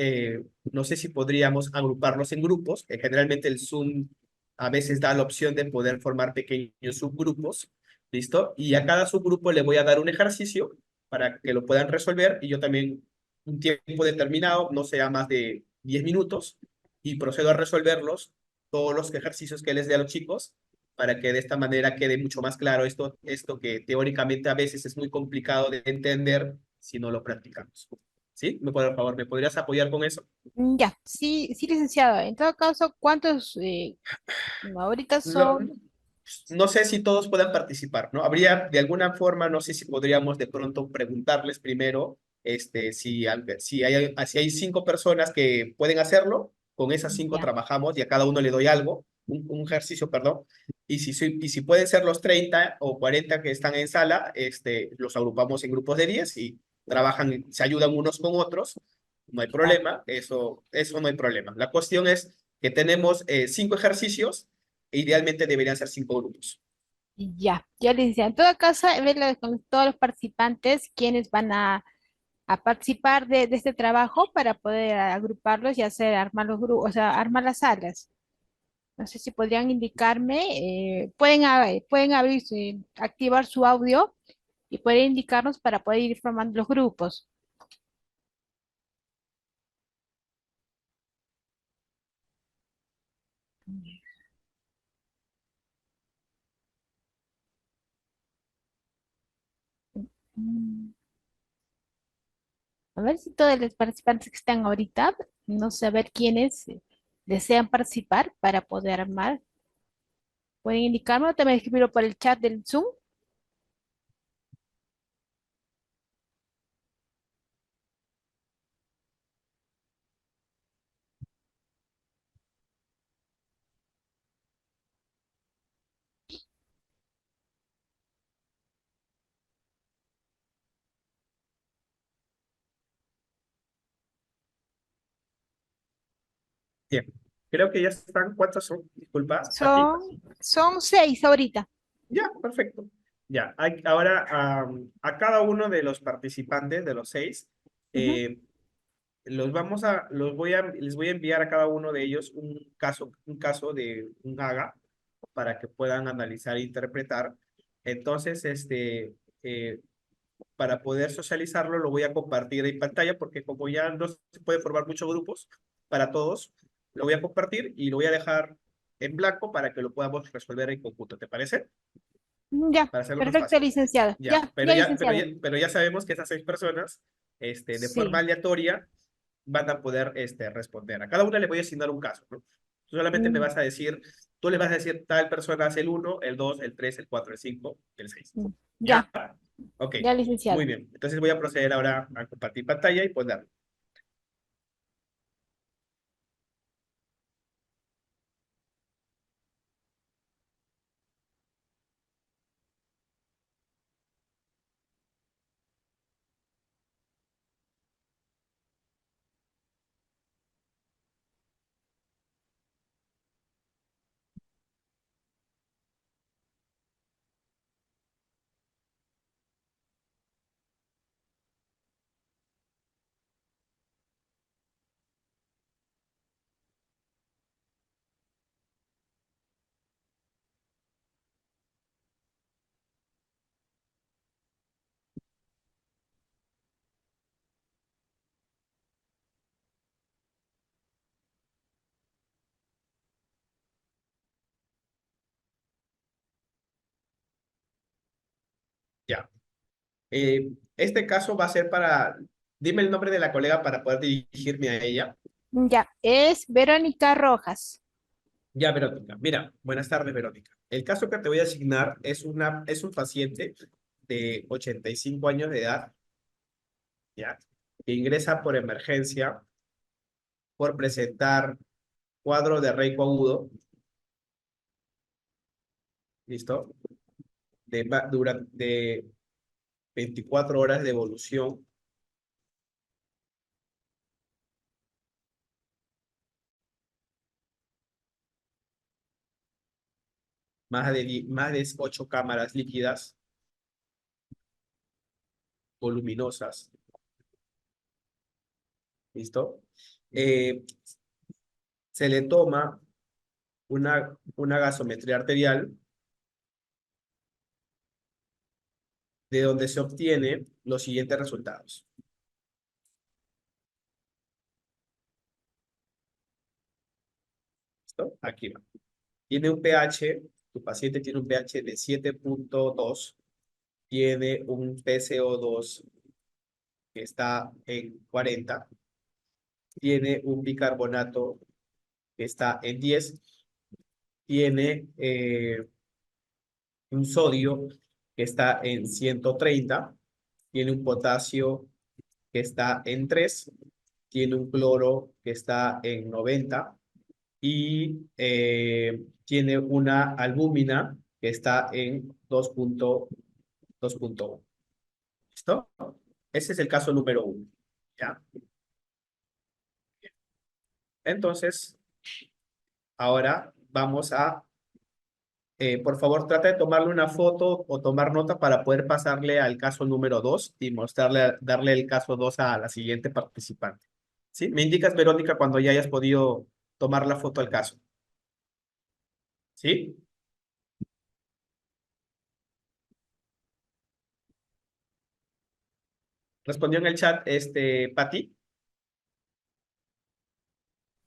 no sé si podríamos agruparlos en grupos. Generalmente el Zoom a veces da la opción de poder formar pequeños subgrupos. ¿Listo? Y a cada subgrupo le voy a dar un ejercicio para que lo puedan resolver y yo también un tiempo determinado, no sea más de 10 minutos, y procedo a resolverlos, todos los ejercicios que les dé a los chicos, para que de esta manera quede mucho más claro esto que teóricamente a veces es muy complicado de entender si no lo practicamos. ¿Sí? Por favor, ¿me podrías apoyar con eso? Ya, sí, sí, licenciado. En todo caso, ¿cuántos ahorita No, son? no sé si todos puedan participar, ¿no? Habría de alguna forma, no sé si podríamos de pronto preguntarles primero, si hay 5 personas que pueden hacerlo, con esas 5 Ya. trabajamos y a cada uno le doy algo, un ejercicio, perdón, y si pueden ser los 30 o 40 que están en sala, los agrupamos en grupos de 10 y trabajan, se ayudan unos con otros, no hay Claro. problema, eso no hay problema. La cuestión es que tenemos 5 ejercicios e idealmente deberían ser 5 grupos. Ya, ya licenciado. En todo caso, verlo con todos los participantes, quienes van a participar de este trabajo para poder agruparlos y hacer, armar los grupos, o sea, armar las salas. No sé si podrían indicarme, pueden abrir, activar su audio y pueden indicarnos para poder ir formando los grupos. Mm, A ver si todos los participantes que están ahorita, no sé, a ver quiénes desean participar para poder armar. Pueden indicarme o también escribirlo por el chat del Zoom. Bien, creo que ya están. ¿Cuántos son? Disculpas, Katy. Son 6 ahorita. Ya, perfecto. Ya, ahora a cada uno de los participantes, de los 6, Ujú. eh, les voy a enviar a cada uno de ellos un caso de un AGA para que puedan analizar e interpretar. Entonces, eh, para poder socializarlo, lo voy a compartir en pantalla porque como ya no se puede formar muchos grupos para todos, lo voy a compartir y lo voy a dejar en blanco para que lo podamos resolver en conjunto. ¿Te parece? Ya, Para hacerlo más perfecto, fácil. licenciado. Ya, Ya, ya, licenciado. pero ya sabemos que esas 6 personas, de forma Sí. aleatoria, van a poder responder. A cada una le voy a asignar un caso, ¿no? Tú solamente me Mm, vas a decir, tú le vas a decir tal persona hace el 1, el 2, el 3, el 4, el 5, el 6. ¿Ya? Ya, Ok, ya, muy licenciado. bien. Entonces voy a proceder ahora a compartir pantalla y poner. Ya. Este caso va a ser para, dime el nombre de la colega para poder dirigirme a ella. Ya, es Verónica Rojas. Ya, Verónica. Mira, buenas tardes, Verónica. El caso que te voy a asignar es un paciente de 85 años de edad, ¿ya? Que ingresa por emergencia por presentar cuadro de Raynaud agudo, ¿listo? Durante 24 horas de evolución, más de 8 cámaras líquidas voluminosas, ¿listo? Eh, Se le toma una gasometría arterial de donde se obtiene los siguientes resultados. ¿No? Aquí va. Tiene un pH, tu paciente tiene un pH de 7.2, tiene un PCO2 que está en 40, tiene un bicarbonato que está en 10, tiene un sodio que está en 130, tiene un potasio que está en 3, tiene un cloro que está en 90 y tiene una albúmina que está en 2.1. ¿Listo? Ese es el caso número 1. ¿Ya? Entonces, ahora vamos a, por favor, trata de tomarle una foto o tomar nota para poder pasarle al caso número 2 y mostrarle, darle el caso 2 a la siguiente participante. ¿Sí? Me indicas, Verónica, cuando ya hayas podido tomar la foto al caso. ¿Sí? Respondió en el chat, Pati.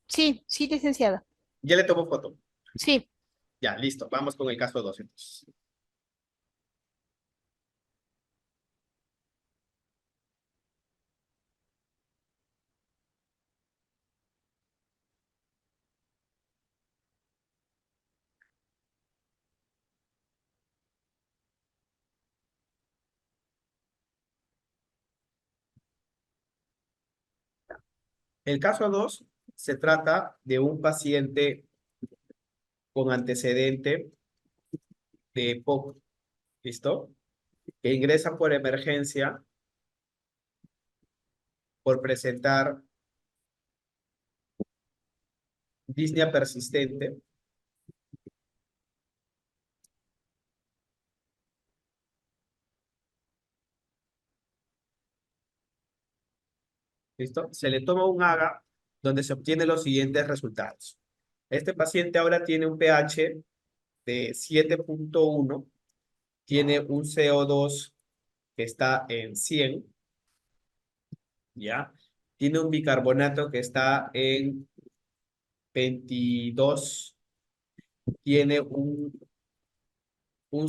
Sí, sí, licenciado. Ya le tomo foto. Sí. Ya, listo. Vamos con el caso 2 entonces. El caso 2 se trata de un paciente con antecedente de EPOC, ¿listo? Que ingresa por emergencia por presentar disnea persistente, ¿listo? Se le toma un AGA donde se obtienen los siguientes resultados. Este paciente ahora tiene un pH de 7.1, tiene un CO2 que está en 100, ¿ya? Tiene un bicarbonato que está en 22, tiene un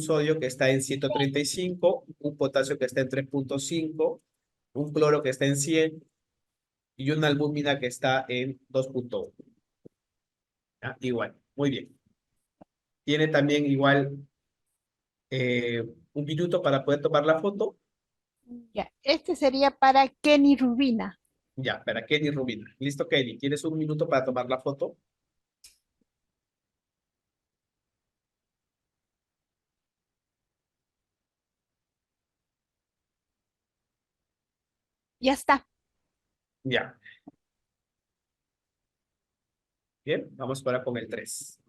sodio que está en 135, un potasio que está en 3.5, un cloro que está en 100 y una albúmina que está en 2.1. Igual, muy bien. Tiene también igual un minuto para poder tomar la foto. Ya. Este sería para Kenny Rubina. Ya, para Kenny Rubina. ¿Listo, Kenny? ¿Tienes un minuto para tomar la foto? Ya está. Ya. Bien, vamos ahora con el 3.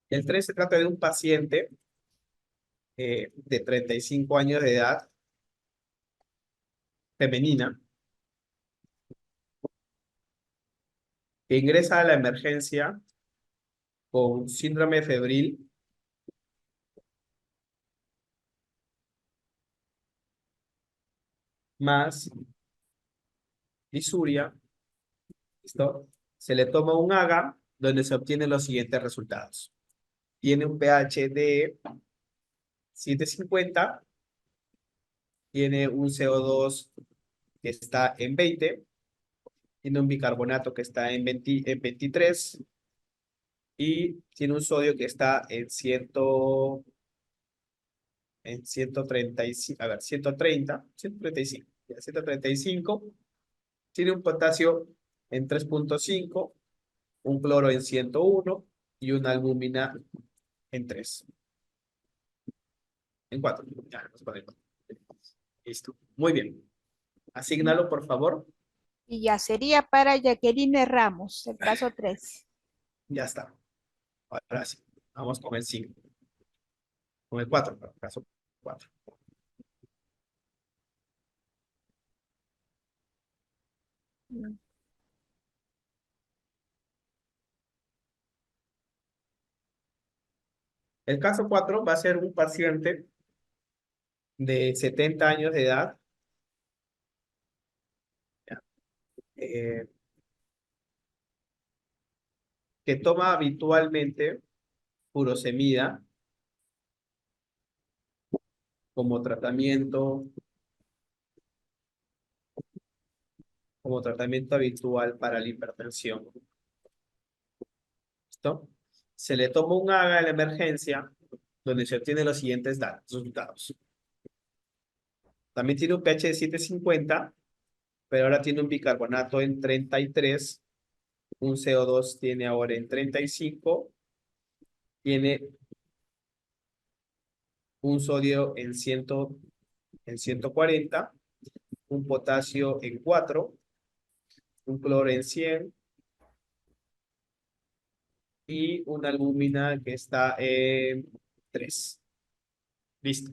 El 3 se trata de un paciente de 35 años de edad, femenina, que ingresa a la emergencia con síndrome febril más disuria. ¿Listo? Se le toma un AGA donde se obtienen los siguientes resultados. Tiene un pH de 750, tiene un CO2 que está en 20, tiene un bicarbonato que está en 20 en 23 y tiene un sodio que está en 135, a ver, 135, ya, 135. Tiene un potasio en 3.5, un cloro en 101 y una albúmina en 3. En 4. Ya, vamos con el 4. Listo. Muy bien. Asígnalo, por favor. Y ya sería para Jacqueline Ramos, el caso 3. Ya está. Ahora sí. Vamos con el 5. Con el 4, caso 4. El caso 4 va a ser un paciente de 70 años de edad, ¿ya? eh, que toma habitualmente furosemida como tratamiento, como tratamiento habitual para la hipertensión. ¿Listo? Se le toma un AGA en la emergencia donde se obtienen los siguientes resultados. También tiene un pH de 750, pero ahora tiene un bicarbonato en 33, un CO2 tiene ahora en 35, tiene un sodio en 140, un potasio en 4, un cloro en 100 y una albúmina que está en 3. Listo.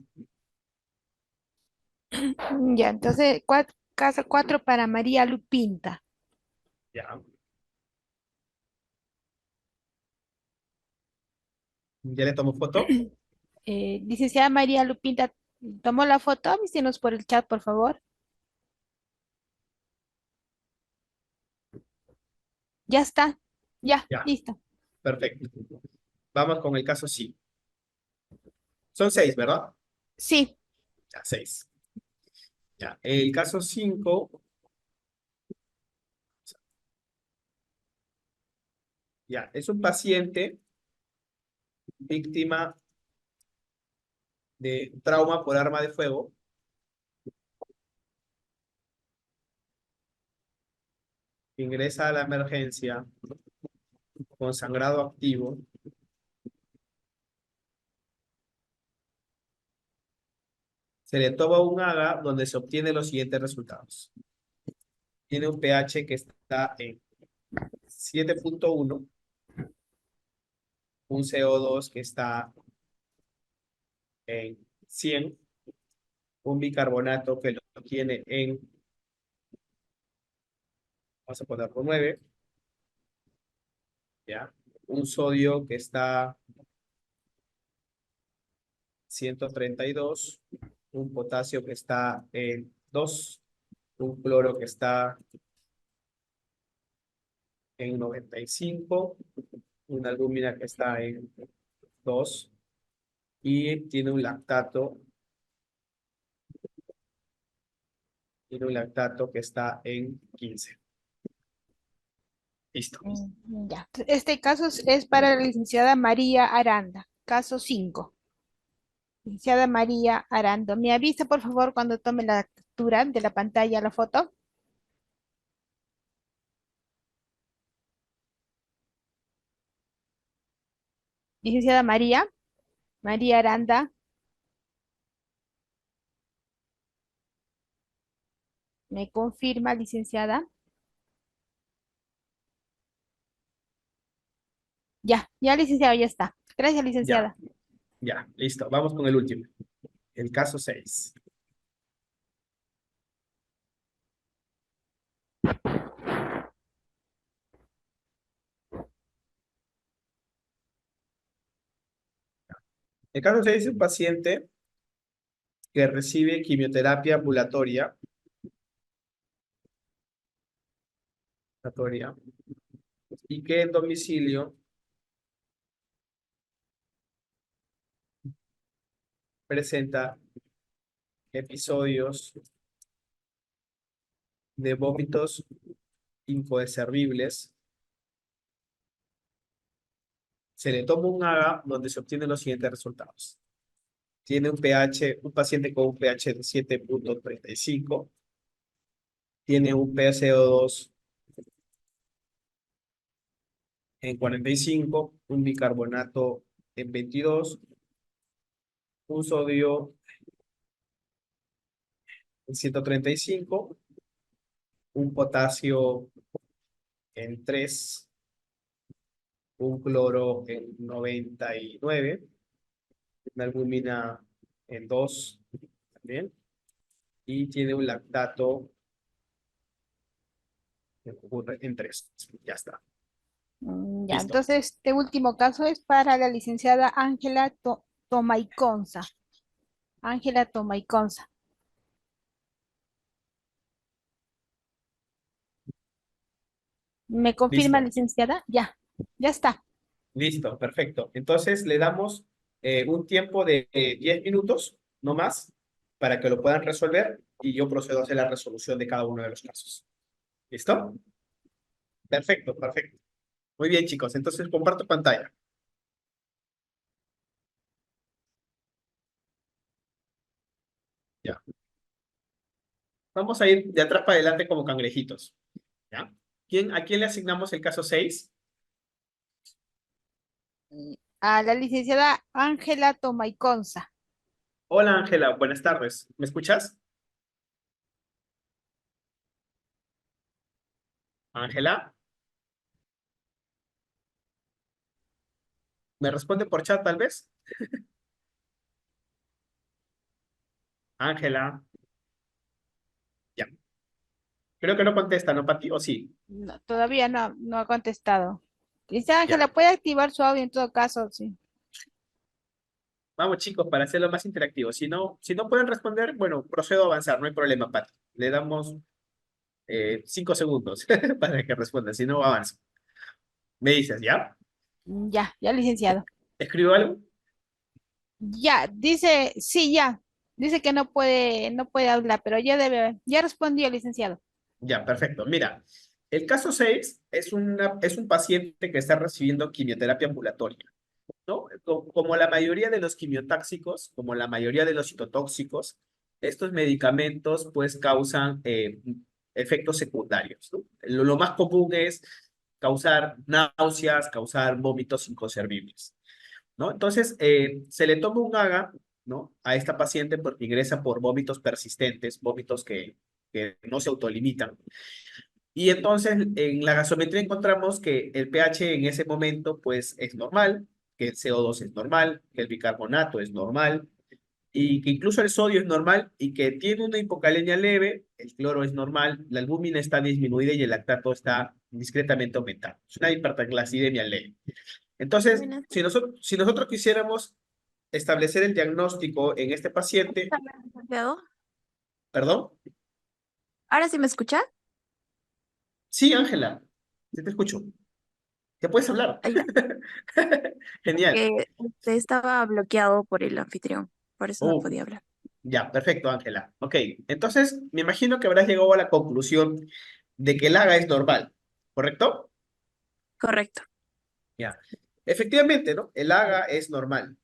Ya, entonces, caso 4 para María Lupinta. Ya. ¿Ya le tomo foto? Licenciada María Lupinta, ¿tomó la foto? Avísenos por el chat, por favor. Ya está. Ya, Ya. listo. Perfecto. Vamos con el caso sí. Son 6, ¿verdad? Sí. Ya, 6. Ya. El caso 5, ya, es un paciente víctima de trauma por arma de fuego, ingresa a la emergencia con sangrado activo, se le toma un AGA donde se obtienen los siguientes resultados. Tiene un pH que está en 7.1, un CO2 que está en 100, un bicarbonato que lo tiene en, vamos a ponerlo 9, ¿ya? Un sodio que está 132, un potasio que está en 2, un cloro que está en 95, una albúmina que está en 2 y tiene un lactato que está en 15. Listo. Ya. Este caso es para la licenciada María Aranda. Caso 5. Licenciada María Aranda. ¿Me avisa, por favor, cuando tome la captura de la pantalla, la foto? Licenciada María. María Aranda. ¿Me confirma, licenciada? Ya, ya, licenciada, ya está. Gracias, Ya, licenciada. ya, listo. Vamos con el último. El caso 6. El caso 6 es un paciente que recibe quimioterapia ambulatoria y que en domicilio presenta episodios de vómitos inconservibles. Se le toma un AGA donde se obtienen los siguientes resultados. Tiene un paciente con un pH de 7.35, tiene un PaCO2 en 45, un bicarbonato en 22, un sodio en 135, un potasio en 3, un cloro en 99, una albúmina en 2 también, y tiene un lactato que ocurre en 3. Ya está. Ya, Listo. entonces este último caso es para la licenciada Ángela Tomaiconza. Ángela Tomaiconza. ¿Me confirma, Listo. licenciada? Ya, ya está. Listo, perfecto. Entonces le damos un tiempo de 10 minutos, no más, para que lo puedan resolver y yo procedo a hacer la resolución de cada uno de los casos. ¿Listo? Perfecto, perfecto. Muy bien, chicos. Entonces comparto pantalla. Ya. Vamos a ir de atrás para adelante como cangrejitos. ¿Ya? ¿A quién le asignamos el caso 6? A la licenciada Ángela Tomaiconza. Hola, Ángela. Buenas tardes. ¿Me escuchas? Ángela. ¿Me responde por chat, tal vez? Ángela. Ya. Creo que no contesta, ¿no, Pati? ¿O sí? No, todavía no ha contestado. Dice Ángela, Ya. puede activar su audio en todo caso, sí. Vamos, chicos, para hacerlo más interactivo. Si no pueden responder, bueno, procedo a avanzar, no hay problema, Pati. Le damos 5 segundos para que responda, si no, avanzo. Me dices, ¿ya? Ya, ya, licenciado. ¿Escribo algo? Ya, dice, sí, ya. Dice que no puede hablar, pero ya respondió, licenciado. Ya, perfecto. Mira, el caso 6 es un paciente que está recibiendo quimioterapia ambulatoria, ¿no? Como la mayoría de los quimiotáxicos, como la mayoría de los citotóxicos, estos medicamentos pues causan efectos secundarios, ¿no? Lo más común es causar náuseas, causar vómitos inconservibles, ¿no? Entonces, se le toma un AGA, ¿no? A esta paciente porque ingresa por vómitos persistentes, vómitos que no se autolimitan. Y entonces en la gasometría encontramos que el pH en ese momento pues es normal, que el CO2 es normal, que el bicarbonato es normal y que incluso el sodio es normal y que tiene una hipocalemia leve, el cloro es normal, la albúmina está disminuida y el lactato está discretamente aumentado. Es una hiperglacidemia leve. Entonces, Buenas si nosotros quisiéramos establecer el diagnóstico en este paciente, tardes, licenciado. perdón, ¿Ahora sí me escucha? sí, Ángela, sí te escucho, ya puedes hablar. Ah, ya, Genial. que estaba bloqueado por el anfitrión, por eso no Oh, podía hablar. ya, perfecto, Ángela. Ok, entonces me imagino que habrás llegado a la conclusión de que el AGA es normal, ¿correcto? Correcto. Ya. Efectivamente, ¿no? El AGA es normal.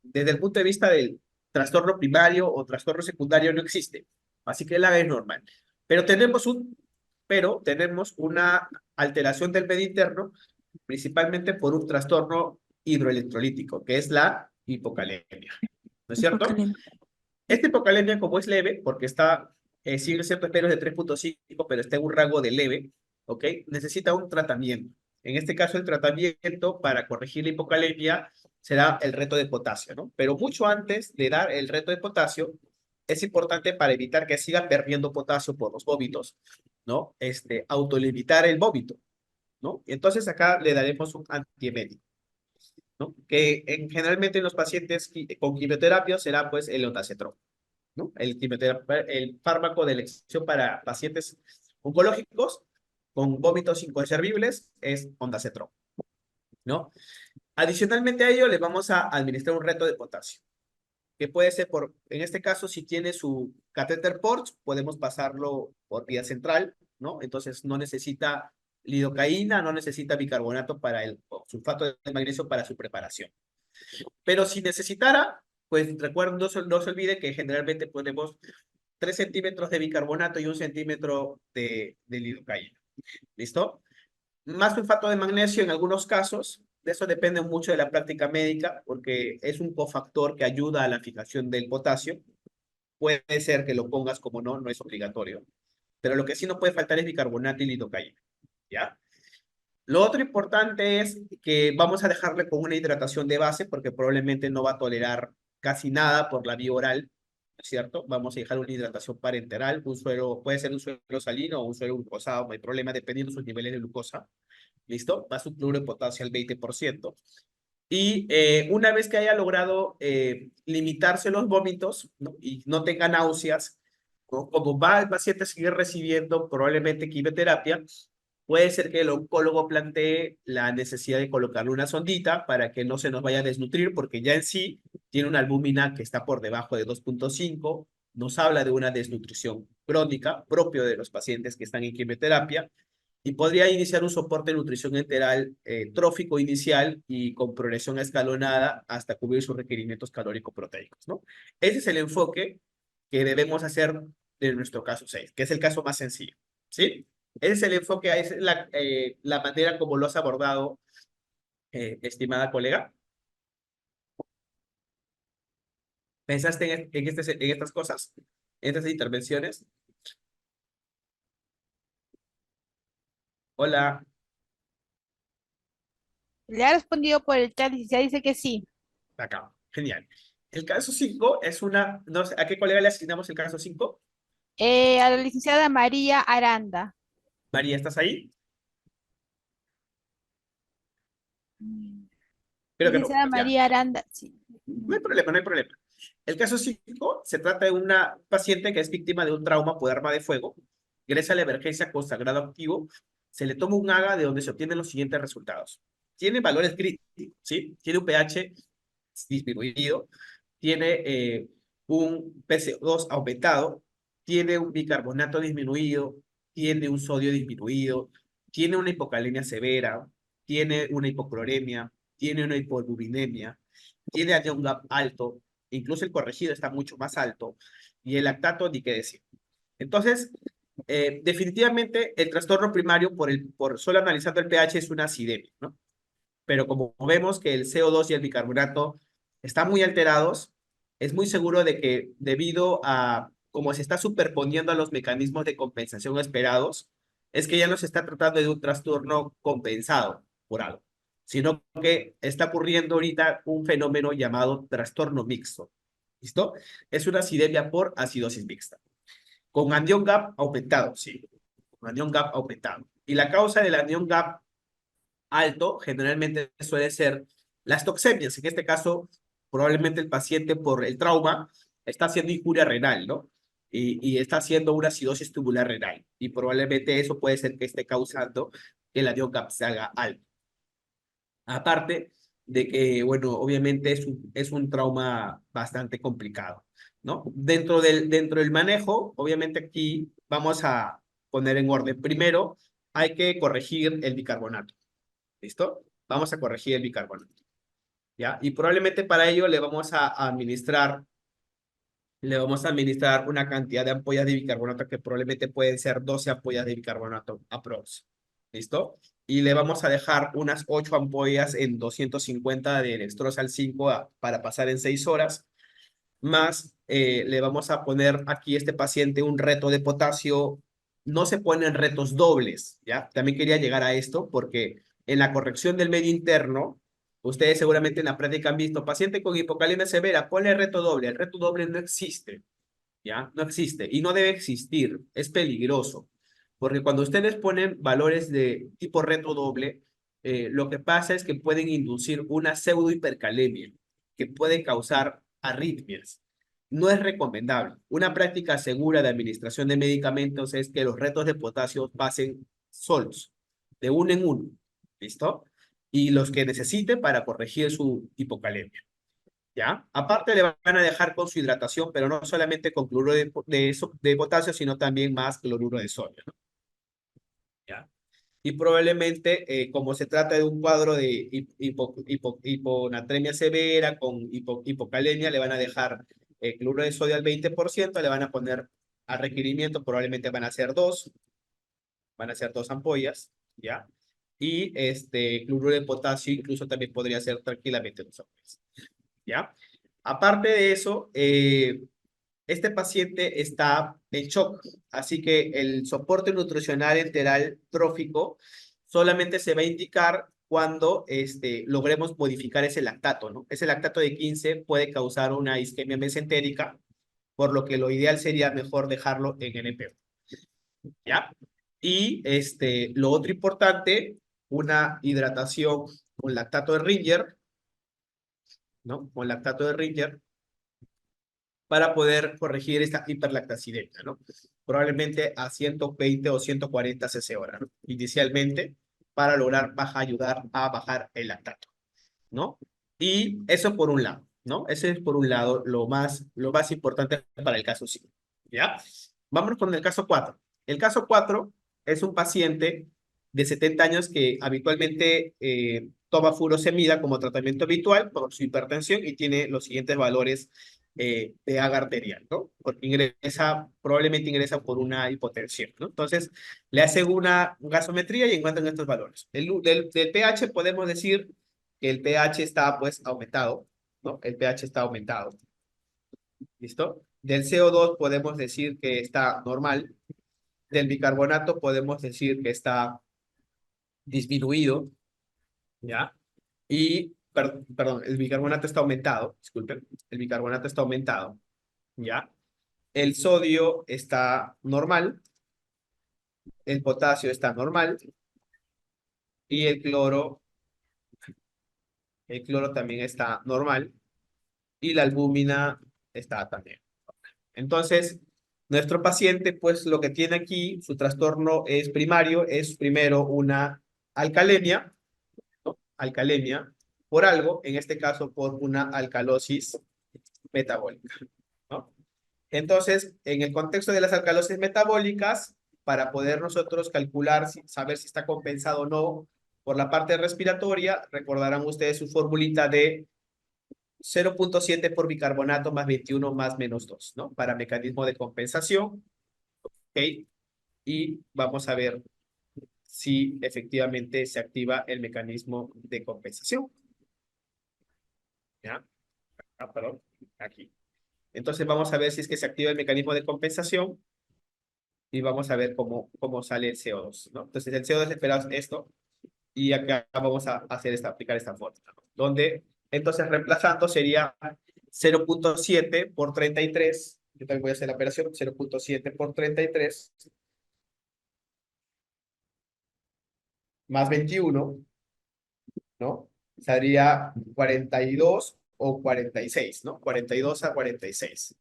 Desde el punto de vista del trastorno primario o trastorno secundario no existe. Así que el AGA es normal. Pero tenemos una alteración del medio interno, principalmente por un trastorno hidroelectrolítico, que es la hipocalemia. ¿No es cierto? Hipocalemia. Esta hipocalemia, como es leve, porque sigue ciertos peros de 3,5, pero está en un rango de leve, ¿ok? Necesita un tratamiento. En este caso, el tratamiento para corregir la hipocalemia será el reto de potasio, ¿no? Pero mucho antes de dar el reto de potasio, es importante para evitar que siga perdiendo potasio por los vómitos, ¿no? Autolimitar el vómito, ¿no? Entonces acá le daremos un antiemético, ¿no? Generalmente en los pacientes con quimioterapia será pues el ondansetron, ¿no? El fármaco de elección para pacientes oncológicos con vómitos inconservibles es ondansetron, ¿no? Adicionalmente a ello, le vamos a administrar un reto de potasio, que puede ser en este caso, si tiene su catéter PORTS, podemos pasarlo por vía central, ¿no? Entonces no necesita lidocaína, no necesita bicarbonato para o sulfato de magnesio para su preparación. Pero si necesitara, pues recuerden, no se olvide que generalmente ponemos 3 centímetros de bicarbonato y 1 centímetro de lidocaína. ¿Listo? Más sulfato de magnesio en algunos casos, de eso depende mucho de la práctica médica, porque es un cofactor que ayuda a la fijación del potasio. Puede ser que lo pongas como no es obligatorio. Pero lo que sí no puede faltar es bicarbonato y lidocaína. ¿Ya? Lo otro importante es que vamos a dejarle con una hidratación de base porque probablemente no va a tolerar casi nada por la vía oral, ¿cierto? Vamos a dejar una hidratación parenteral, puede ser un suero salino o un suero glucosado, no hay problema, dependiendo de sus niveles de glucosa. ¿Listo? Va su cloruro de potasio al 20%. Y una vez que haya logrado limitarse los vómitos, ¿no? Y no tenga náuseas, ¿no? Como va el paciente a seguir recibiendo probablemente quimioterapia, puede ser que el oncólogo plantee la necesidad de colocarle una sondita para que no se nos vaya a desnutrir, porque ya en sí tiene una albúmina que está por debajo de 2.5, nos habla de una desnutrición crónica propio de los pacientes que están en quimioterapia, y podría iniciar un soporte de nutrición enteral trófico inicial y con progresión escalonada hasta cubrir sus requerimientos calórico-proteicos, ¿no? Ese es el enfoque que debemos hacer en nuestro caso 6, que es el caso más sencillo, ¿sí? Ese es el enfoque, esa es la manera como lo has abordado, estimada colega. ¿Pensaste en estas cosas, en estas intervenciones? Hola, Le ha respondido por el chat y ya dice que sí. acá, genial. El caso 5 es una, no sé, ¿a qué colega le asignamos el caso 5? A la licenciada María Aranda. María, ¿estás ahí? Mm. Creo que no, Licenciada pues ya. María Aranda, sí. No hay problema, no hay problema. El caso 5 se trata de una paciente que es víctima de un trauma por arma de fuego, ingresa a la emergencia con sangrado activo, se le toma un AGA de donde se obtienen los siguientes resultados. Tiene valores críticos, ¿sí? Tiene un pH disminuido, tiene un PCO2 aumentado, tiene un bicarbonato disminuido, tiene un sodio disminuido, tiene una hipocalemia severa, tiene una hipocloremia, tiene una hipoalbuminemia, tiene anion gap alto, incluso el corregido está mucho más alto, y el lactato ni qué decir. Entonces, definitivamente el trastorno primario por solo analizando el pH es una acidemia, ¿no? Pero como vemos que el CO2 y el bicarbonato están muy alterados, es muy seguro de que debido a cómo se está superponiendo a los mecanismos de compensación esperados, es que ya no se está tratando de un trastorno compensado por algo, sino que está ocurriendo ahorita un fenómeno llamado trastorno mixto. ¿Listo? Es una acidemia por acidosis mixta. Con anion gap aumentado, sí. Con anion gap aumentado. Y la causa del anion gap alto generalmente suele ser las toxemias. En este caso, probablemente el paciente por el trauma está haciendo injuria renal, ¿no? Y está haciendo una acidosis tubular renal. Y probablemente eso puede ser que esté causando que el anion gap se haga alto. Aparte de que, bueno, obviamente es un trauma bastante complicado, ¿no? Dentro del manejo, obviamente aquí vamos a poner en orden. Primero, hay que corregir el bicarbonato. ¿Listo? Vamos a corregir el bicarbonato, ¿ya? Y probablemente para ello le vamos a administrar una cantidad de ampollas de bicarbonato que probablemente pueden ser 12 ampollas de bicarbonato aprox. ¿Listo? Y le vamos a dejar unas 8 ampollas en 250 de Dextrosal 5 para pasar en 6 horas, más le vamos a poner aquí a este paciente un reto de potasio. No se ponen retos dobles, ¿ya? También quería llegar a esto porque en la corrección del medio interno, ustedes seguramente en la práctica han visto, paciente con hipocalemia severa, ponle reto doble. El reto doble no existe, ¿ya? No existe y no debe existir, es peligroso, porque cuando ustedes ponen valores de tipo reto doble, lo que pasa es que pueden inducir una pseudohipercalemia que puede causar arritmias. No es recomendable. Una práctica segura de administración de medicamentos es que los retos de potasio pasen solos, de uno en uno, ¿listo? Y los que necesite para corregir su hipocalemia. ¿Ya? Aparte le van a dejar con su hidratación, pero no solamente con cloruro de potasio, sino también más cloruro de sodio, ¿no? ¿Ya? Y probablemente, como se trata de un cuadro de hiponatremia severa con hipocalemia, le van a dejar cloruro de sodio al 20%, le van a poner a requerimiento, probablemente van a ser dos ampollas, ¿ya? Y cloruro de potasio incluso también podría ser tranquilamente dos ampollas, ¿ya? Aparte de eso, este paciente está en shock, así que el soporte nutricional enteral trófico solamente se va a indicar cuando logremos modificar ese lactato, ¿no? Ese lactato de 15 puede causar una isquemia mesentérica, por lo que lo ideal sería mejor dejarlo en NPO, ¿ya? Y lo otro importante una hidratación con lactato de Ringer, ¿no? Con lactato de Ringer, para poder corregir esta hiperlactacidemia, ¿no? Probablemente a 120 o 140 cc hora, ¿no? Inicialmente, para lograr ayudar a bajar el lactato, ¿no? Y eso por un lado, ¿no? Ese es por un lado lo más importante para el caso 5, ¿ya? Vámonos con el caso 4. El caso 4 es un paciente de 70 años que habitualmente toma furosemida como tratamiento habitual por su hipertensión y tiene los siguientes valores de Aga arterial, ¿no? Porque probablemente ingresa por una hipotensión, ¿no? Entonces, le hacen una gasometría y encuentran estos valores. Del pH podemos decir que el pH está, pues, aumentado, ¿no? El pH está aumentado. ¿Listo? Del CO2 podemos decir que está normal. Del bicarbonato podemos decir que está disminuido, ¿ya? Y, perdón, el bicarbonato está aumentado, disculpen, el bicarbonato está aumentado, ¿ya? El sodio está normal, el potasio está normal y el cloro también está normal y la albúmina está también. Entonces, nuestro paciente, pues lo que tiene aquí, su trastorno es primario, es primero una alcalemia, ¿no? Alcalemia por algo, en este caso por una alcalosis metabólica, ¿no? Entonces, en el contexto de las alcalosis metabólicas, para poder nosotros calcular, saber si está compensado o no por la parte respiratoria, recordarán ustedes su formulita de 0.7 por bicarbonato más 21 más menos 2, ¿no? Para mecanismo de compensación, ¿ok? Y vamos a ver si efectivamente se activa el mecanismo de compensación. ¿Ya? Perdón, aquí. Entonces vamos a ver si es que se activa el mecanismo de compensación y vamos a ver cómo sale el CO2, ¿no? Entonces el CO2 esperamos esto y acá vamos a aplicar esta fórmula, ¿no? Donde entonces reemplazando sería 0.7 por 33, yo también voy a hacer la operación, 0.7 por 33 más 21, ¿no? Sería 42 o 46, ¿no? 42 a 46.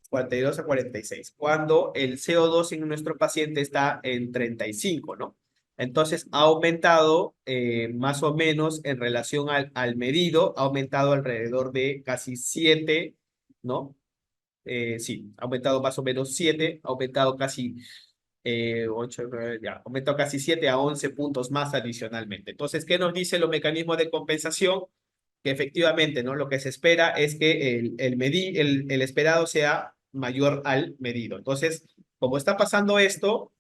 42 a 46. Cuando el CO2 en nuestro paciente está en 35, ¿no? Entonces ha aumentado más o menos en relación al medido, ha aumentado alrededor de casi 7, ¿no? Sí, ha aumentado más o menos 7, ha aumentado casi 8, 9, ya, aumentó casi 7 a 11 puntos más adicionalmente. Entonces, ¿qué nos dice los mecanismos de compensación? Que efectivamente, ¿no? Lo que se espera es que el esperado sea mayor al medido. Entonces, como está pasando esto,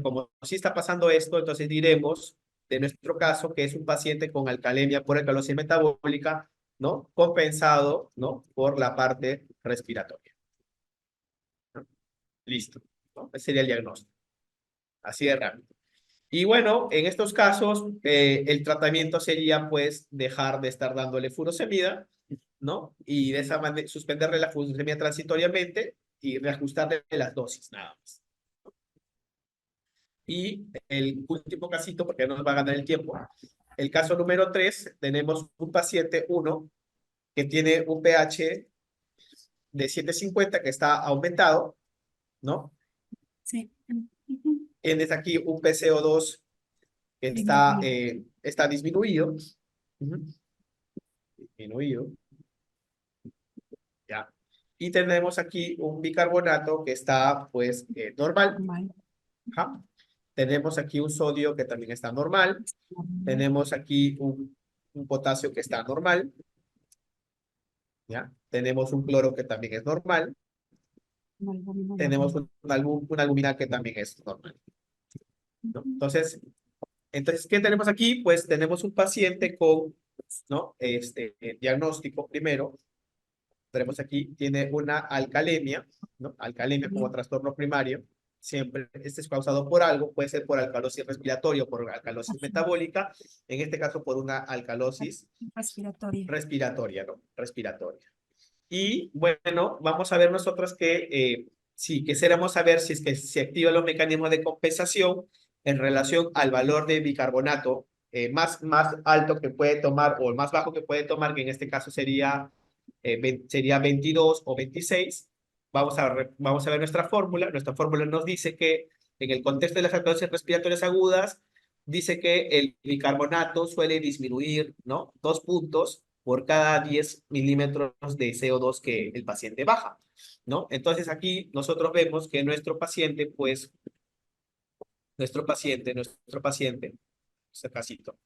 como sí está pasando esto, entonces diremos de nuestro caso que es un paciente con alcalemia por alcalosis metabólica, ¿no? Compensado, ¿no? Por la parte respiratoria, ¿no? Listo, ¿no? Ese sería el diagnóstico. Así de rápido. Y bueno, en estos casos, el tratamiento sería pues dejar de estar dándole furosemida, ¿no? Y de esa manera suspenderle la furosemida transitoriamente y reajustarle las dosis, nada más. Y el último casito, porque no nos va a ganar el tiempo, el caso número 3, tenemos un paciente 1 que tiene un pH de 750 que está aumentado, ¿no? Sí. Tienes aquí un PCO2 que está disminuido. Disminuido. ¿Ya? Y tenemos aquí un bicarbonato que está, pues, normal. Ajá. Tenemos aquí un sodio que también está normal. Tenemos aquí un potasio que está normal. ¿Ya? Tenemos un cloro que también es normal. Tenemos una albúmina que también es normal, ¿no? Entonces, ¿qué tenemos aquí? Pues tenemos un paciente con, ¿no? Diagnóstico primero. Tenemos aquí, tiene una alcalemia, ¿no? Alcalemia como trastorno primario. Siempre, este es causado por algo, puede ser por alcalosis respiratoria o por alcalosis metabólica. En este caso, por una alcalosis respiratoria, ¿no? Respiratoria. Y bueno, vamos a ver nosotros que, si quisiéramos saber si es que se activan los mecanismos de compensación, en relación al valor de bicarbonato más alto que puede tomar o el más bajo que puede tomar, que en este caso sería 22 o 26, vamos a ver nuestra fórmula. Nuestra fórmula nos dice que en el contexto de las alteraciones respiratorias agudas, dice que el bicarbonato suele disminuir, ¿no? 2 puntos por cada 10 milímetros de CO2 que el paciente baja, ¿no? Entonces aquí nosotros vemos que nuestro paciente, pues, nuestro paciente, este casito,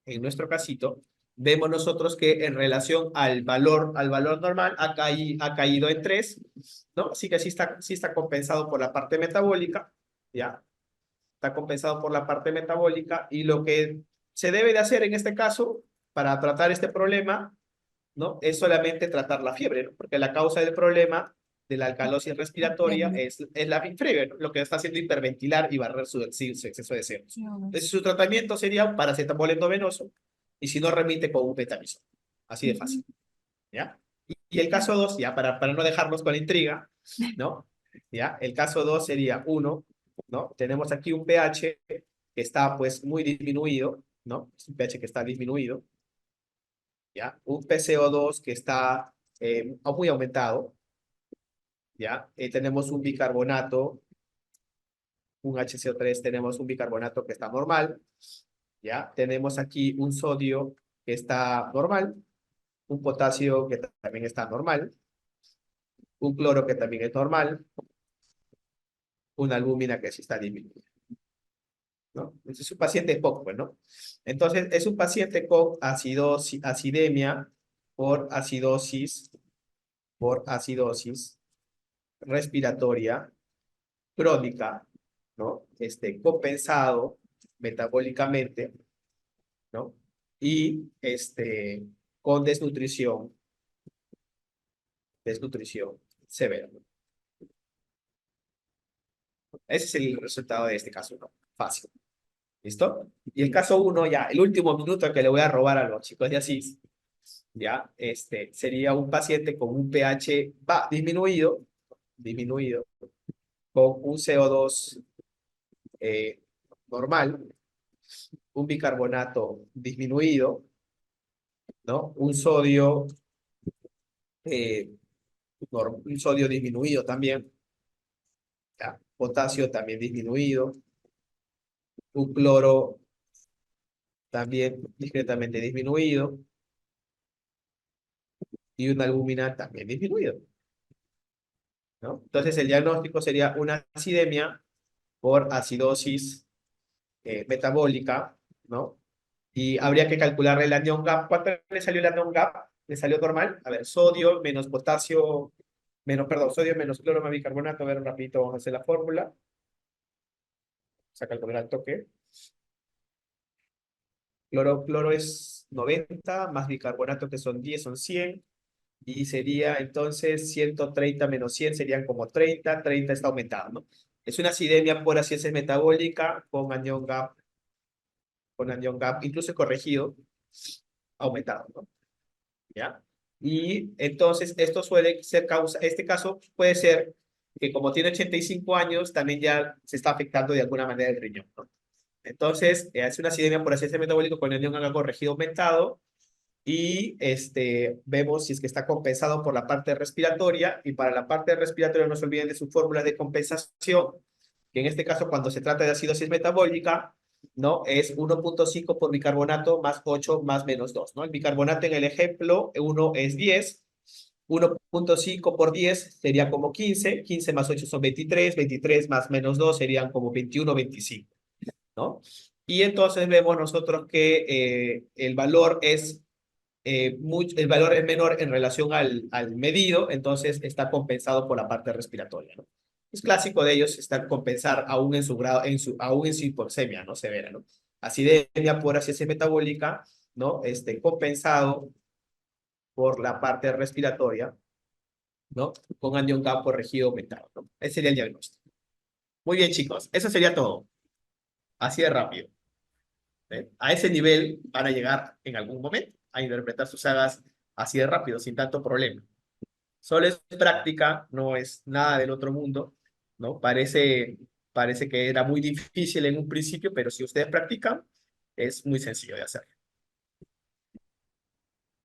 en nuestro casito, vemos nosotros que en relación al valor normal ha caído en 3, ¿no? Así que sí está compensado por la parte metabólica, ¿ya? Está compensado por la parte metabólica y lo que se debe de hacer en este caso para tratar este problema, ¿no? Es solamente tratar la fiebre, ¿no? Porque la causa del problema de la alcalosis respiratoria es la fiebre, ¿no? Lo que está haciendo hiperventilar y barrer su exceso de CO2. Entonces su tratamiento sería un paracetamol endovenoso y si no remite con un betamizol. Así de fácil, ¿ya? Y el caso 2, ya para no dejarnos con la intriga, ¿no? ¿Ya? El caso 2 sería 1, ¿no? Tenemos aquí un pH que está pues muy disminuido, ¿no? Es un pH que está disminuido, ¿ya? Un PCO2 que está muy aumentado, ¿ya? Tenemos un bicarbonato, un HCO3, tenemos un bicarbonato que está normal, ¿ya? Tenemos aquí un sodio que está normal, un potasio que también está normal, un cloro que también es normal, una albúmina que sí está disminuida, ¿no? Entonces es un paciente POC, pues, ¿no? Entonces es un paciente con acidemia por acidosis respiratoria crónica, ¿no? Compensado metabólicamente, ¿no? Y con desnutrición severa, ¿no? Ese es el resultado de este caso, ¿no? Fácil. ¿Listo? Y el caso 1, ya, el último minuto que le voy a robar a los chicos de Asís, ya, sería un paciente con un pH disminuido, con un CO2 normal, un bicarbonato disminuido, ¿no? Eh, un sodio disminuido también, ¿ya? Potasio también disminuido, un cloro también discretamente disminuido y una albúmina también disminuido, ¿no? Entonces el diagnóstico sería una acidemia por acidosis metabólica, ¿no? Y habría que calcular el anion gap. ¿Cuánto le salió el anion gap? ¿Le salió normal? A ver, sodio menos potasio, sodio menos cloro más bicarbonato. A ver, rapidito vamos a hacer la fórmula. Vamos a calcular al toque. Cloro es 90, más bicarbonato que son 10, son 100. Y sería entonces 130 menos 100 serían como 30. 30 está aumentado, ¿no? Es una acidemia por acidosis metabólica con anion gap, incluso corregido, aumentado, ¿no? ¿Ya? Y entonces esto suele ser este caso puede ser que como tiene 85 años, también ya se está afectando de alguna manera el riñón, ¿no? Entonces, es una acidemia por accidente metabólico con anion gap corregido aumentado y vemos si es que está compensado por la parte respiratoria y para la parte respiratoria no se olviden de sus fórmulas de compensación, que en este caso cuando se trata de acidosis metabólica, ¿no? Es 1.5 por bicarbonato más 8 más menos 2, ¿no? El bicarbonato en el ejemplo, 1 es 10, 1.5 por 10 sería como 15, 15 más 8 son 23, 23 más menos 2 serían como 21, 25, ¿no? Y entonces vemos nosotros que el valor es menor en relación al medido, entonces está compensado por la parte respiratoria, ¿no? Es clásico de ellos estar compensar aún en su grado, aún en su hipoxemia, ¿no? Severa, ¿no? Acidemia por acidosis metabólica, ¿no? Compensado por la parte respiratoria, ¿no? Con anion gap corregido aumentado, ¿no? Ese sería el diagnóstico. Muy bien, chicos, eso sería todo. Así de rápido. A ese nivel van a llegar en algún momento a interpretar sus sagas así de rápido, sin tanto problema. Solo es práctica, no es nada del otro mundo, ¿no? Parece Parece que era muy difícil en un principio, pero si ustedes practican, es muy sencillo de hacer.